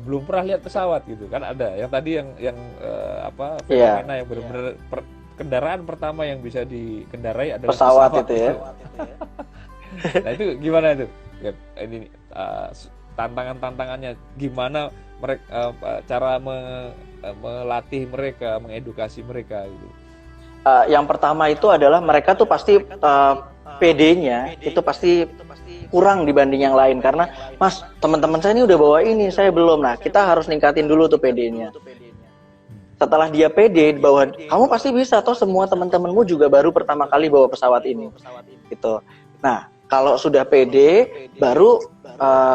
[SPEAKER 2] belum pernah lihat pesawat gitu kan. Ada yang tadi yang fenomena yang benar-benar kendaraan pertama yang bisa dikendarai adalah pesawat
[SPEAKER 1] itu ya.
[SPEAKER 2] Nah itu gimana itu ya, ini tantangannya gimana mereka cara melatih mereka, mengedukasi mereka gitu.
[SPEAKER 1] Yang pertama itu adalah mereka tuh pasti PD-nya itu pasti kurang dibanding yang lain, karena Mas, teman-teman saya ini udah bawa ini, saya belum. Nah, kita harus ningkatin dulu tuh PD-nya. Setelah dia PD bahwa kamu pasti bisa, toh semua teman-temanmu juga baru pertama kali bawa pesawat ini gitu. Nah, kalau sudah PD baru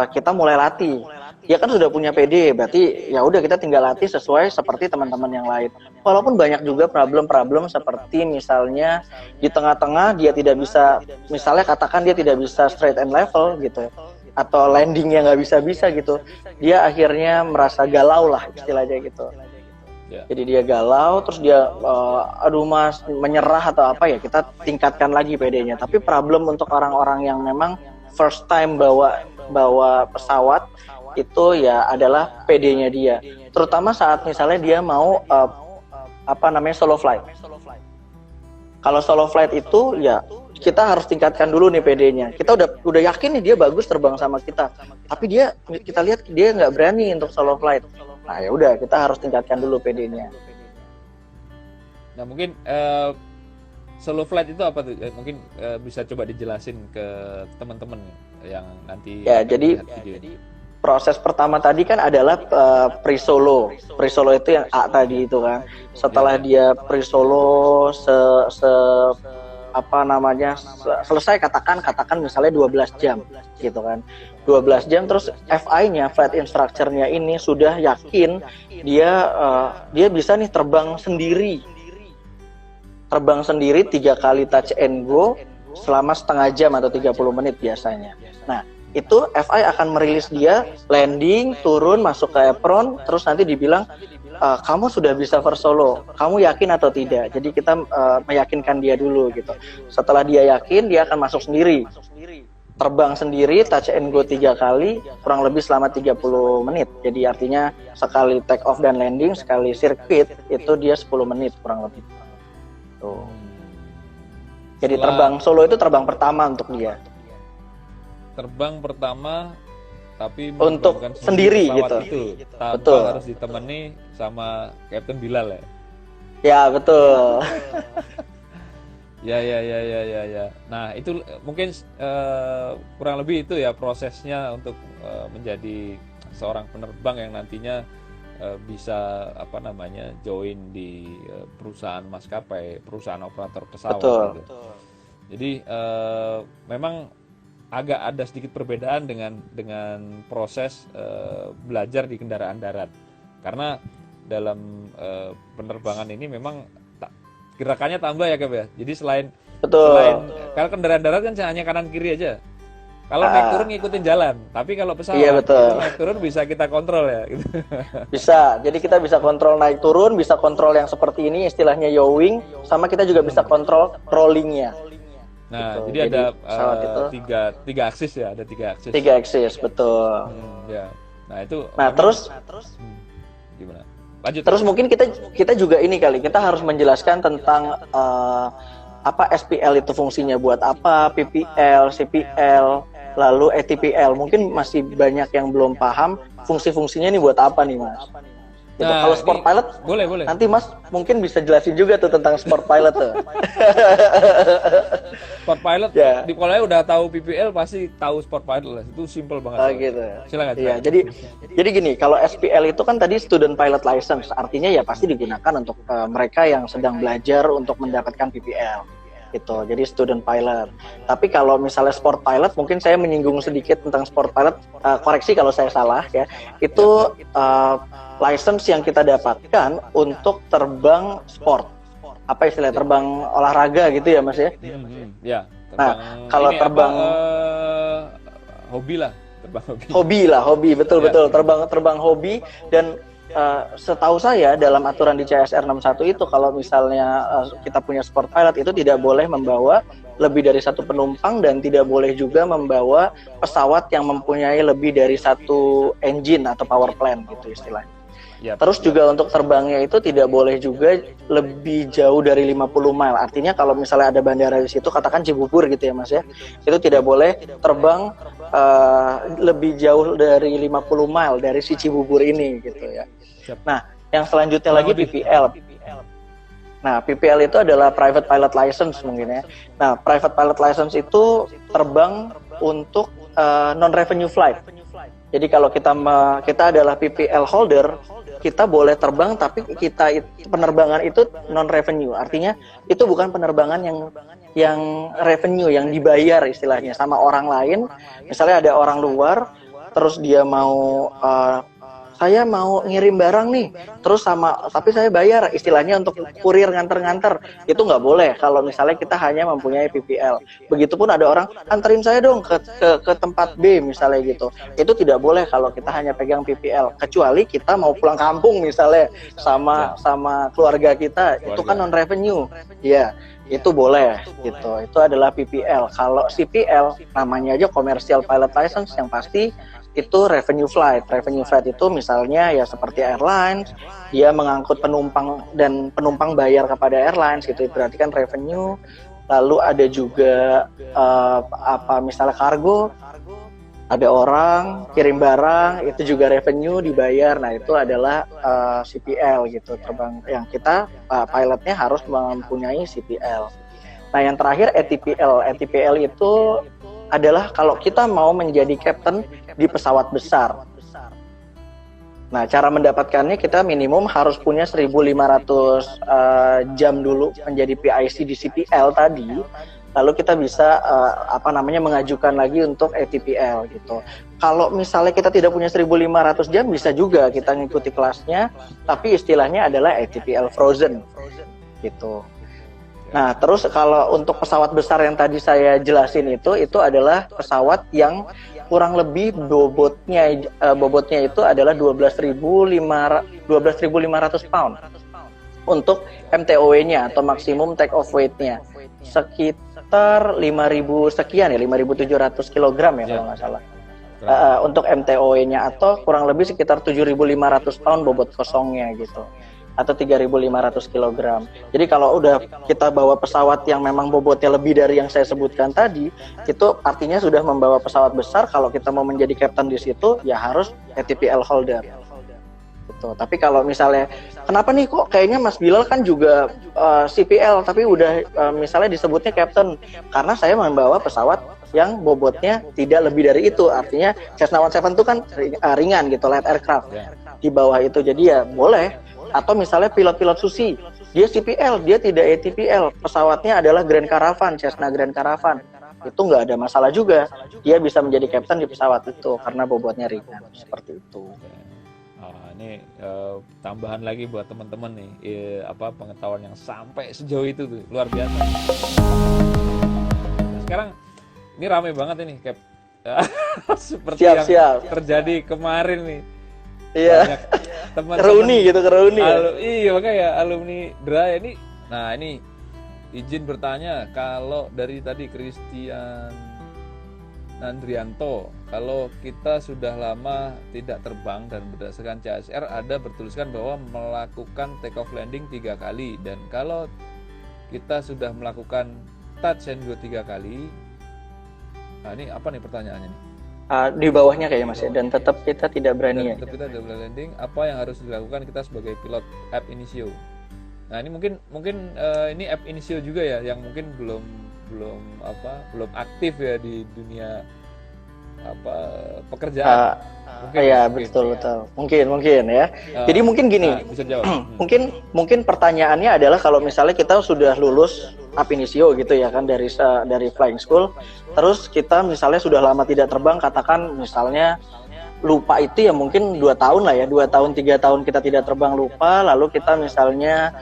[SPEAKER 1] kita mulai latih. Dia kan sudah punya PD, berarti ya udah kita tinggal latih sesuai seperti teman-teman yang lain. Walaupun banyak juga problem-problem seperti misalnya di tengah-tengah dia tidak bisa, misalnya katakan dia tidak bisa straight and level gitu, atau landingnya nggak bisa-bisa gitu. Dia akhirnya merasa galau lah istilahnya gitu. Jadi dia galau, terus dia aduh Mas, menyerah atau apa ya, kita tingkatkan lagi PD-nya. Tapi problem untuk orang-orang yang memang first time bawa pesawat itu ya adalah PD-nya dia. Terutama saat misalnya dia mau solo flight. Kalau solo flight itu ya kita harus tingkatkan dulu nih PD-nya. Kita udah yakin nih dia bagus terbang sama kita. Tapi kita lihat dia nggak berani untuk solo flight. Nah ya udah kita harus tingkatkan dulu PD-nya.
[SPEAKER 2] Nah mungkin solo flight itu apa tuh? Mungkin bisa coba dijelasin ke teman-teman yang nanti
[SPEAKER 1] ya. Jadi proses pertama tadi kan adalah pre-solo. Pre-solo itu yang A tadi itu kan. Setelah dia pre-solo selesai katakan misalnya 12 jam gitu kan. 12 jam terus FI-nya, flight instructor-nya ini sudah yakin dia bisa nih terbang sendiri 3 kali touch and go selama setengah jam atau 30 menit biasanya. Nah, itu FI akan merilis dia landing, turun, masuk ke apron, terus nanti dibilang kamu sudah bisa first solo, kamu yakin atau tidak? Jadi kita meyakinkan dia dulu gitu. Setelah dia yakin, dia akan masuk sendiri, terbang sendiri, touch and go 3 kali, kurang lebih selama 30 menit. Jadi artinya sekali take off dan landing, sekali sirkuit itu dia 10 menit kurang lebih. Tuh. Jadi terbang solo itu terbang pertama untuk dia.
[SPEAKER 2] Terbang pertama tapi
[SPEAKER 1] untuk sendiri gitu.
[SPEAKER 2] Itu tanpa harus ditemani sama Captain Bilal ya.
[SPEAKER 1] Ya, betul.
[SPEAKER 2] Ya. Nah, itu mungkin kurang lebih itu ya prosesnya untuk menjadi seorang penerbang yang nantinya bisa join di perusahaan maskapai, perusahaan operator pesawat.
[SPEAKER 1] Betul.
[SPEAKER 2] Gitu. Jadi memang agak ada sedikit perbedaan dengan proses belajar di kendaraan darat, karena dalam penerbangan ini memang gerakannya tambah ya Kak ya. Jadi selain kalau kendaraan darat kan hanya kanan kiri aja. Kalau naik turun ngikutin jalan, tapi kalau pesawat naik turun bisa kita kontrol ya. Gitu.
[SPEAKER 1] Bisa, jadi kita bisa kontrol naik turun, bisa kontrol yang seperti ini istilahnya yawing, sama kita juga bisa kontrol rollingnya.
[SPEAKER 2] Nah, gitu. Jadi ada tiga aksis ya, ada 3 aksis.
[SPEAKER 1] 3 aksis, betul.
[SPEAKER 2] Ya. Nah itu.
[SPEAKER 1] Nah terus
[SPEAKER 2] gimana? Lanjut.
[SPEAKER 1] Terus mungkin kita juga ini kali, kita harus menjelaskan tentang apa SPL itu fungsinya buat apa, PPL, CPL, lalu ATPL. Mungkin masih banyak yang belum paham fungsi-fungsinya ini buat apa nih Mas. Gitu.
[SPEAKER 2] Nah,
[SPEAKER 1] kalau sport pilot,
[SPEAKER 2] boleh.
[SPEAKER 1] Nanti Mas mungkin bisa jelasin juga tuh tentang sport pilot tuh.
[SPEAKER 2] Sport pilot,
[SPEAKER 1] ya.
[SPEAKER 2] Di kalau udah tahu PPL pasti tahu sport pilot lah. Itu simple banget.
[SPEAKER 1] Oh gitu.
[SPEAKER 2] Silakan.
[SPEAKER 1] Iya, jadi gini, kalau SPL itu kan tadi student pilot license, artinya ya pasti digunakan untuk mereka yang sedang belajar untuk mendapatkan PPL. gitu. Jadi student pilot. Tapi kalau misalnya sport pilot, mungkin saya menyinggung sedikit tentang sport pilot. Koreksi kalau saya salah ya. Itu license yang kita dapatkan untuk terbang sport. Apa istilah terbang olahraga gitu ya Mas ya?
[SPEAKER 2] Ya.
[SPEAKER 1] Nah, kalau terbang
[SPEAKER 2] hobi lah, terbang hobi.
[SPEAKER 1] Hobi betul. Terbang hobi. Dan setahu saya dalam aturan di CSR 61 itu kalau misalnya kita punya sport pilot itu tidak boleh membawa lebih dari satu penumpang dan tidak boleh juga membawa pesawat yang mempunyai lebih dari satu engine atau power plant gitu istilahnya. Terus juga untuk terbangnya itu tidak boleh juga lebih jauh dari 50 mile. Artinya kalau misalnya ada bandara di situ, katakan Cibubur gitu ya Mas ya, itu tidak boleh terbang lebih jauh dari 50 mile dari si Cibubur ini gitu ya. Nah, yang selanjutnya lagi PPL. Nah, PPL itu adalah Private Pilot License mungkin ya. Nah, Private Pilot License itu terbang untuk non-revenue flight. Jadi kalau kita adalah PPL holder, kita boleh terbang tapi penerbangan itu non-revenue. Artinya itu bukan penerbangan yang revenue, yang dibayar istilahnya sama orang lain. Misalnya ada orang luar, terus dia mau saya mau ngirim barang nih, terus tapi saya bayar istilahnya untuk kurir nganter-nganter, itu nggak boleh kalau misalnya kita hanya mempunyai PPL. Begitupun ada orang anterin saya dong ke tempat B misalnya gitu, itu tidak boleh kalau kita hanya pegang PPL, kecuali kita mau pulang kampung misalnya sama keluarga kita, itu kan non revenue, ya itu boleh gitu, itu adalah PPL. Kalau CPL namanya aja Commercial Pilot License, yang pasti itu revenue flight. Revenue flight itu misalnya ya seperti airlines, dia mengangkut penumpang dan penumpang bayar kepada airlines gitu, berarti kan revenue. Lalu ada juga misalnya kargo, ada orang kirim barang, itu juga revenue dibayar. Nah itu adalah CPL gitu, terbang yang kita pilotnya harus mempunyai CPL. Nah yang terakhir ATPL. ATPL itu adalah kalau kita mau menjadi captain di pesawat besar. Nah, cara mendapatkannya kita minimum harus punya 1.500 jam dulu menjadi PIC di CPL tadi. Lalu kita bisa mengajukan lagi untuk ATPL gitu. Kalau misalnya kita tidak punya 1.500 jam, bisa juga kita ngikuti kelasnya, tapi istilahnya adalah ATPL frozen gitu. Nah, terus kalau untuk pesawat besar yang tadi saya jelasin itu adalah pesawat yang kurang lebih bobotnya itu adalah 12.500 pound untuk MTOW-nya atau maksimum take off weight-nya. Sekitar 5.000 sekian ya, 5.700 kg ya kalau nggak salah. Untuk MTOW-nya atau kurang lebih sekitar 7.500 pound bobot kosongnya gitu. Atau 3.500 kg. Jadi kalau udah kita bawa pesawat yang memang bobotnya lebih dari yang saya sebutkan tadi, itu artinya sudah membawa pesawat besar. Kalau kita mau menjadi captain di situ, ya harus ATPL holder. Gitu. Tapi kalau misalnya, kenapa nih kok kayaknya Mas Bilal kan juga CPL, tapi udah misalnya disebutnya captain, karena saya membawa pesawat yang bobotnya tidak lebih dari itu. Artinya Cessna 172 itu kan ringan gitu, light aircraft. Di bawah itu, jadi ya boleh. Atau misalnya pilot-pilot Susi, dia CPL, dia tidak ATPL, pesawatnya adalah Grand Caravan, Cessna Grand Caravan, itu nggak ada masalah juga, dia bisa menjadi kapten di pesawat itu karena bobotnya ringan, seperti itu.
[SPEAKER 2] Ini tambahan lagi buat teman-teman nih, pengetahuan yang sampai sejauh itu tuh, luar biasa. Sekarang ini ramai banget ini, Cap. Seperti yang terjadi kemarin nih.
[SPEAKER 1] Iya. Keruni gitu.
[SPEAKER 2] Iya, makanya alumni Draya ini. Nah, ini izin bertanya, kalau dari tadi Christian Nandrianto, kalau kita sudah lama tidak terbang dan berdasarkan CSR ada bertuliskan bahwa melakukan take off landing 3 kali, dan kalau kita sudah melakukan touch and go 3 kali. Nah, ini apa nih pertanyaannya nih?
[SPEAKER 1] Di bawahnya kayaknya Mas ya, dan tetap kita tidak berani
[SPEAKER 2] ya. Tetap kita tidak berani landing. Apa yang harus dilakukan kita sebagai pilot ab initio? Nah, ini mungkin ini ab initio juga ya, yang mungkin belum aktif ya di dunia apa pekerjaan. Mungkin,
[SPEAKER 1] ya
[SPEAKER 2] mungkin.
[SPEAKER 1] betul. Mungkin ya. Jadi mungkin gini.
[SPEAKER 2] Bisa jawab.
[SPEAKER 1] mungkin pertanyaannya adalah kalau misalnya kita sudah lulus ab initio gitu ya kan dari flying school, terus kita misalnya sudah lama tidak terbang, katakan misalnya lupa itu ya mungkin 2 tahun lah ya, 2 tahun 3 tahun kita tidak terbang lupa, lalu kita misalnya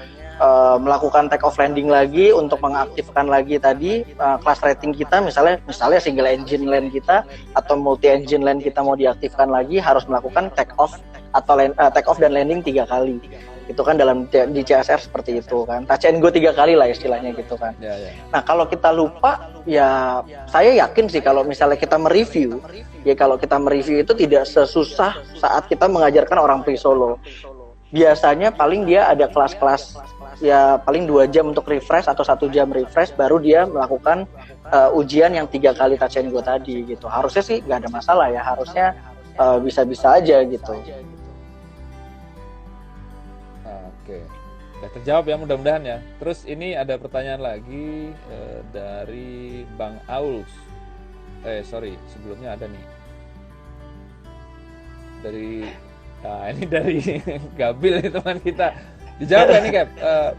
[SPEAKER 1] melakukan take off landing lagi untuk mengaktifkan lagi tadi class rating kita, misalnya single engine land kita atau multi engine land kita mau diaktifkan lagi, harus melakukan take off atau take off dan landing 3 kali. Itu kan di CSR seperti itu kan, touch and go 3 kali lah istilahnya gitu kan. Nah kalau kita lupa ya, saya yakin sih kalau misalnya kita mereview itu tidak sesusah saat kita mengajarkan orang pre-solo. Biasanya paling dia ada kelas-kelas ya paling 2 jam untuk refresh atau 1 jam refresh, baru dia melakukan ujian yang 3 kali touch and go tadi gitu. Harusnya sih nggak ada masalah ya, harusnya bisa-bisa aja gitu.
[SPEAKER 2] Oke, udah terjawab ya mudah-mudahan ya. Terus ini ada pertanyaan lagi dari Bang Auls. Sebelumnya ada nih ini dari Gabil nih teman kita. Dijawab ya nih Cap,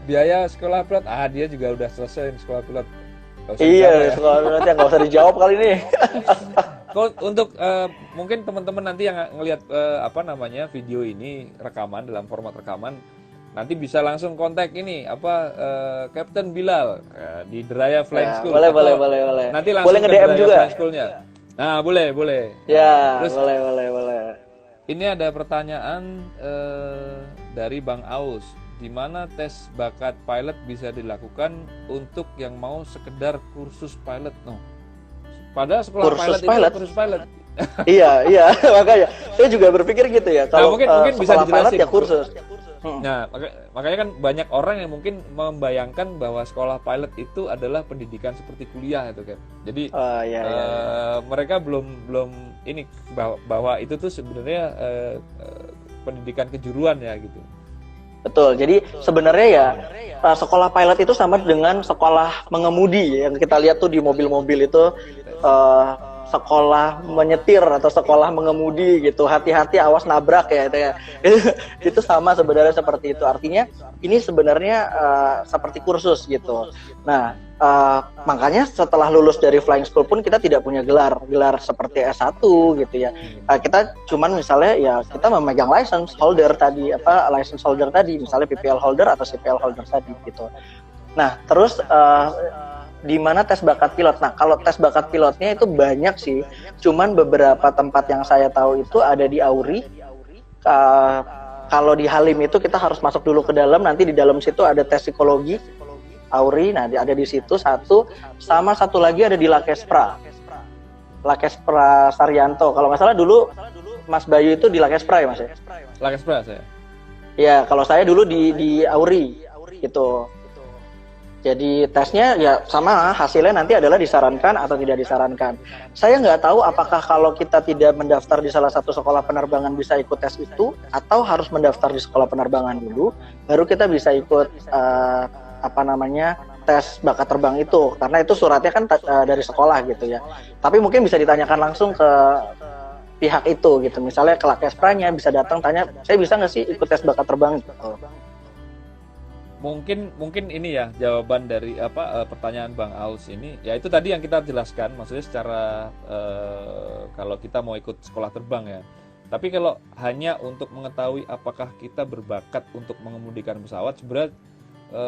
[SPEAKER 2] biaya sekolah pilot, dia juga udah selesai sekolah pilot.
[SPEAKER 1] Iya, sekolah pilotnya nggak usah dijawab kali ini.
[SPEAKER 2] Untuk mungkin teman-teman nanti yang ngelihat video ini rekaman dalam format rekaman, nanti bisa langsung kontak ini Kapten Bilal di Deraya Flying School.
[SPEAKER 1] Boleh.
[SPEAKER 2] Nanti langsung
[SPEAKER 1] boleh nge-DM juga
[SPEAKER 2] Flying School-nya. Nah, boleh.
[SPEAKER 1] Ya,
[SPEAKER 2] terus,
[SPEAKER 1] boleh.
[SPEAKER 2] Ini ada pertanyaan dari Bang Aus. Di mana tes bakat pilot bisa dilakukan untuk yang mau sekedar kursus pilot? Pada sekolah kursus pilot.
[SPEAKER 1] Iya, makanya saya juga berpikir gitu ya. Kalau
[SPEAKER 2] mungkin bisa dijelasin
[SPEAKER 1] pilot ya kursus.
[SPEAKER 2] Nah, makanya kan banyak orang yang mungkin membayangkan bahwa sekolah pilot itu adalah pendidikan seperti kuliah itu kan. Jadi mereka belum ini bahwa itu tuh sebenarnya pendidikan kejuruan ya gitu.
[SPEAKER 1] Betul. Jadi sebenarnya ya sekolah pilot itu sama dengan sekolah mengemudi yang kita lihat tuh di mobil-mobil itu, sekolah menyetir atau sekolah mengemudi gitu. Hati-hati awas nabrak ya itu ya. Itu sama sebenarnya seperti itu. Artinya ini sebenarnya seperti kursus gitu. Nah, makanya setelah lulus dari flying school pun kita tidak punya gelar seperti S1 gitu ya. Kita cuman misalnya ya kita memegang license holder tadi, misalnya PPL holder atau CPL holder tadi gitu. Nah, terus di mana tes bakat pilot? Nah, kalau tes bakat pilotnya itu banyak sih. Cuman beberapa tempat yang saya tahu itu ada di Auri. Kalau di Halim itu kita harus masuk dulu ke dalam. Nanti di dalam situ ada tes psikologi Auri. Nah, ada di situ satu. Sama satu lagi ada di Lakespra Saryanto. Kalau nggak salah dulu Mas Bayu itu di Lakespra ya Mas ya?
[SPEAKER 2] Lakespra saya.
[SPEAKER 1] Ya, kalau saya dulu di Auri gitu. Jadi tesnya ya sama, hasilnya nanti adalah disarankan atau tidak disarankan. Saya nggak tahu apakah kalau kita tidak mendaftar di salah satu sekolah penerbangan bisa ikut tes itu, atau harus mendaftar di sekolah penerbangan dulu, baru kita bisa ikut tes bakat terbang itu. Karena itu suratnya kan dari sekolah gitu ya. Tapi mungkin bisa ditanyakan langsung ke pihak itu gitu. Misalnya ke Lakespranya bisa datang tanya, saya bisa nggak sih ikut tes bakat terbang gitu.
[SPEAKER 2] Mungkin ini ya jawaban dari pertanyaan Bang Aus ini, ya itu tadi yang kita jelaskan, maksudnya secara kalau kita mau ikut sekolah terbang ya. Tapi kalau hanya untuk mengetahui apakah kita berbakat untuk mengemudikan pesawat, sebenarnya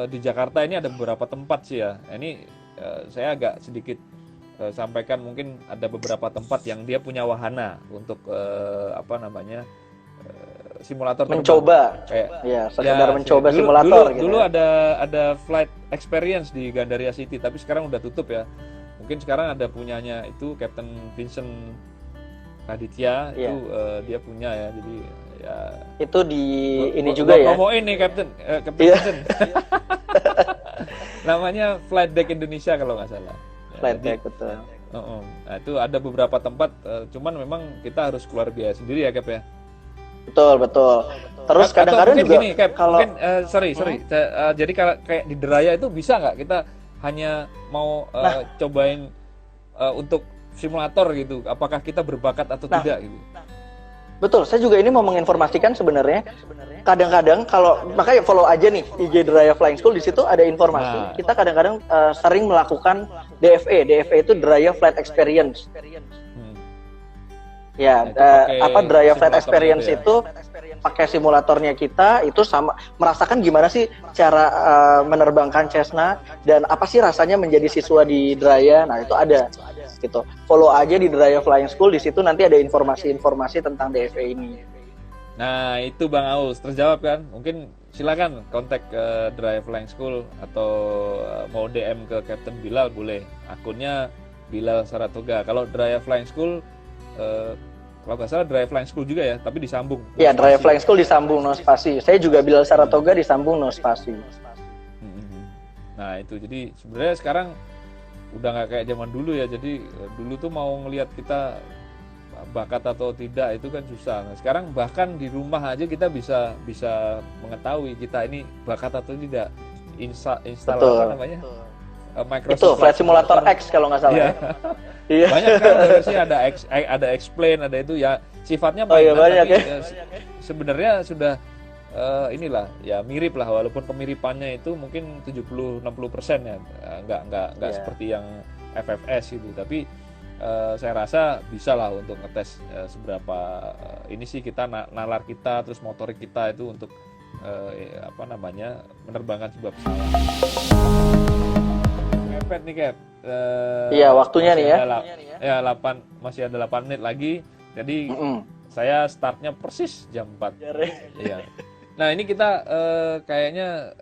[SPEAKER 2] di Jakarta ini ada beberapa tempat sih ya. Ini saya agak sedikit sampaikan, mungkin ada beberapa tempat yang dia punya wahana untuk simulator
[SPEAKER 1] mencoba
[SPEAKER 2] terbang.
[SPEAKER 1] Sekedar mencoba simulator gitu.
[SPEAKER 2] Dulu ada flight experience di Gandaria City, tapi sekarang udah tutup ya. Mungkin sekarang ada punyanya itu Captain Vincent Raditya, itu dia punya ya. Jadi ya
[SPEAKER 1] itu di ini juga ya.
[SPEAKER 2] Promoin nih Captain Vincent. Namanya Flight Deck Indonesia kalau nggak salah.
[SPEAKER 1] Flight Deck betul.
[SPEAKER 2] Nah, itu ada beberapa tempat, cuman memang kita harus keluar biaya sendiri ya Cap ya.
[SPEAKER 1] Betul. Terus kadang-kadang juga
[SPEAKER 2] gini, Cap, kalau jadi kalau kayak di Deraya itu bisa nggak kita hanya mau cobain untuk simulator gitu, apakah kita berbakat atau tidak gitu.
[SPEAKER 1] Betul, saya juga ini mau menginformasikan sebenarnya. Kadang-kadang kalau makanya follow aja nih IG Draya Flying School, di situ ada informasi. Kita kadang-kadang sering melakukan DFE. DFE itu Draya Flight Experience. Ya, Draya Flight Experience itu pakai simulatornya kita, itu sama merasakan gimana sih cara menerbangkan Cessna dan apa sih rasanya menjadi siswa di Draya. Nah, itu ada gitu. Follow aja di Draya Flying School, di situ nanti ada informasi-informasi tentang DFE ini.
[SPEAKER 2] Nah, itu Bang Aus terjawab kan? Mungkin silakan kontak ke Draya Flying School atau mau DM ke Captain Bilal boleh. Akunnya Bilal Saratoga. Kalau Draya Flying School kalau nggak salah Draya Flying School juga ya, tapi disambung.
[SPEAKER 1] Iya, Draya Flying School disambung no spasi. Saya juga Bilal Saratoga disambung no spasi.
[SPEAKER 2] Nah, itu jadi sebenarnya sekarang udah nggak kayak zaman dulu ya. Jadi dulu tuh mau ngelihat kita bakat atau tidak itu kan susah. Nah, sekarang bahkan di rumah aja kita bisa mengetahui kita ini bakat atau tidak. Install apa namanya? Microsoft
[SPEAKER 1] itu Flight Simulator X kalau nggak salah.
[SPEAKER 2] Iya.
[SPEAKER 1] Iya.
[SPEAKER 2] Banyak kan sih, ada explain, ada itu ya sifatnya
[SPEAKER 1] banyak
[SPEAKER 2] tapi
[SPEAKER 1] ya.
[SPEAKER 2] Sebenarnya sudah inilah ya mirip lah, walaupun pemiripannya itu mungkin 70-60% ya, nggak seperti yang FFS gitu, tapi saya rasa bisa lah untuk ngetes seberapa ini sih kita nalar kita, terus motorik kita itu untuk menerbangkan sebuah pesawat. Mepet nih Cap.
[SPEAKER 1] Iya, waktunya nih ya.
[SPEAKER 2] Masih ada 8 menit lagi. Jadi saya startnya persis jam 4. Iya. Nah, ini kita kayaknya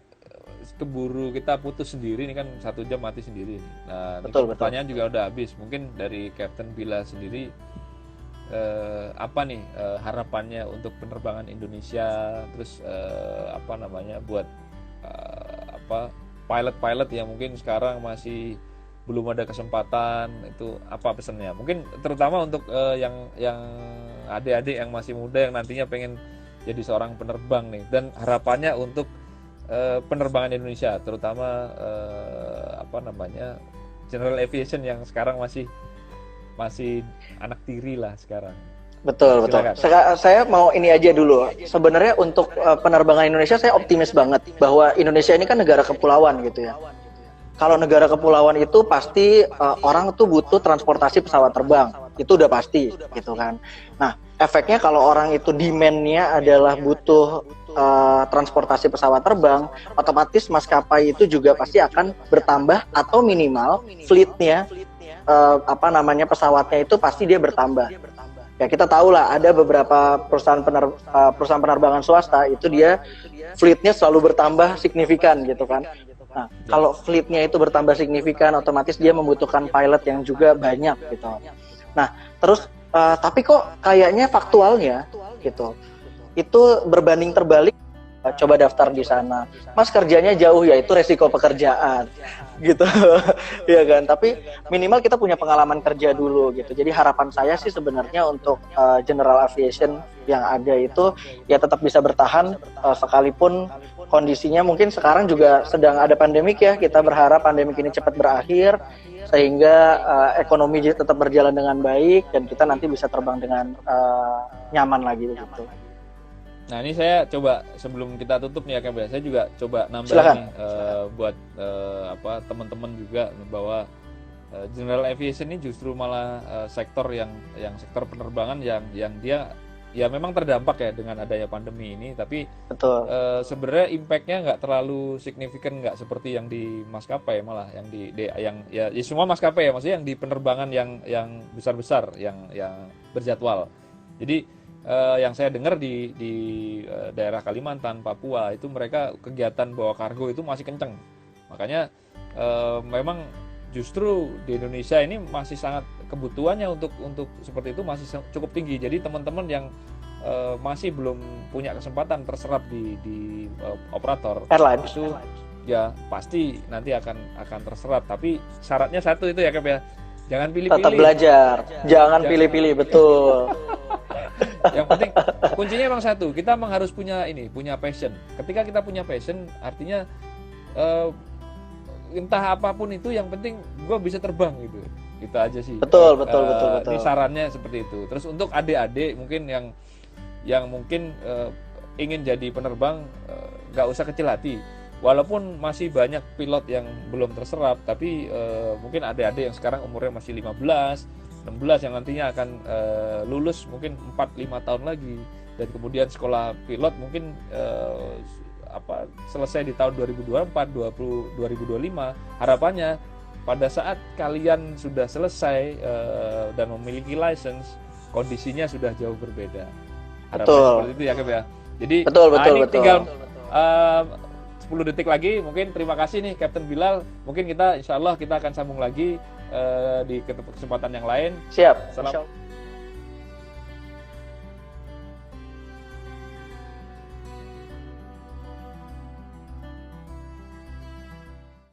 [SPEAKER 2] keburu kita putus sendiri, ini kan 1 jam mati sendiri. Nah, betul. Pertanyaan juga udah habis. Mungkin dari Captain Bila sendiri apa nih harapannya untuk penerbangan Indonesia, terus buat pilot-pilot yang mungkin sekarang masih belum ada kesempatan, itu apa pesannya? Mungkin terutama untuk yang adik-adik yang masih muda yang nantinya pengen jadi seorang penerbang nih, dan harapannya untuk penerbangan Indonesia, terutama general aviation yang sekarang masih anak tiri lah sekarang.
[SPEAKER 1] Betul. Saya mau ini aja dulu. Sebenarnya untuk penerbangan Indonesia saya optimis banget bahwa Indonesia ini kan negara kepulauan gitu ya. Kalau negara kepulauan itu pasti orang tuh butuh transportasi pesawat terbang. Itu udah pasti gitu kan. Nah, efeknya kalau orang itu demand-nya adalah butuh transportasi pesawat terbang, otomatis maskapai itu juga pasti akan bertambah atau minimal fleet-nya pesawatnya itu pasti dia bertambah. Ya, kita tahu lah ada beberapa perusahaan penerbangan swasta itu dia fleetnya selalu bertambah signifikan gitu kan. Nah, kalau fleetnya itu bertambah signifikan, otomatis dia membutuhkan pilot yang juga banyak gitu. Nah, terus tapi kok kayaknya faktualnya gitu, itu berbanding terbalik. Coba daftar di sana, Mas kerjanya jauh ya, itu resiko pekerjaan gitu. Ya kan, tapi minimal kita punya pengalaman kerja dulu gitu. Jadi harapan saya sih sebenarnya untuk general aviation yang ada itu ya tetap bisa bertahan sekalipun kondisinya mungkin sekarang juga sedang ada pandemik ya. Kita berharap pandemik ini cepat berakhir sehingga ekonomi tetap berjalan dengan baik dan kita nanti bisa terbang dengan nyaman lagi gitu.
[SPEAKER 2] Nah, ini saya coba sebelum kita tutup nih ya Kak, saya juga coba nambah nih buat teman-teman juga bahwa general aviation ini justru malah sektor yang sektor penerbangan yang dia ya memang terdampak ya dengan adanya pandemi ini, tapi sebenarnya impact-nya nggak terlalu signifikan, nggak seperti yang di maskapai, malah yang ya semua maskapai ya, maksudnya yang di penerbangan yang besar-besar yang berjadwal. Jadi yang saya dengar di daerah Kalimantan, Papua itu mereka kegiatan bawa kargo itu masih kenceng. Makanya memang justru di Indonesia ini masih sangat kebutuhannya untuk seperti itu masih cukup tinggi. Jadi teman-teman yang masih belum punya kesempatan terserap di operator
[SPEAKER 1] airlines
[SPEAKER 2] itu ya pasti nanti akan terserap. Tapi syaratnya satu itu ya Kep ya, jangan pilih-pilih.
[SPEAKER 1] Tetap belajar, jangan pilih-pilih, betul.
[SPEAKER 2] Yang penting kuncinya emang satu, kita emang harus punya passion. Ketika kita punya passion, artinya entah apapun itu, yang penting gue bisa terbang gitu. Itu aja sih.
[SPEAKER 1] Betul.
[SPEAKER 2] Ini sarannya seperti itu. Terus untuk adik-adik mungkin yang mungkin ingin jadi penerbang, nggak usah kecil hati. Walaupun masih banyak pilot yang belum terserap, tapi mungkin adik-adik yang sekarang umurnya masih 15, 16 yang nantinya akan lulus mungkin 4-5 tahun lagi, dan kemudian sekolah pilot mungkin selesai di tahun 2024, 2025. Harapannya pada saat kalian sudah selesai dan memiliki license, kondisinya sudah jauh berbeda. Harapannya seperti itu ya, Kep ya. Jadi
[SPEAKER 1] betul.
[SPEAKER 2] Tinggal 10 detik lagi. Mungkin terima kasih nih Kapten Bilal. Mungkin kita insya Allah kita akan sambung lagi di kesempatan yang lain.
[SPEAKER 1] Siap.
[SPEAKER 2] Salam.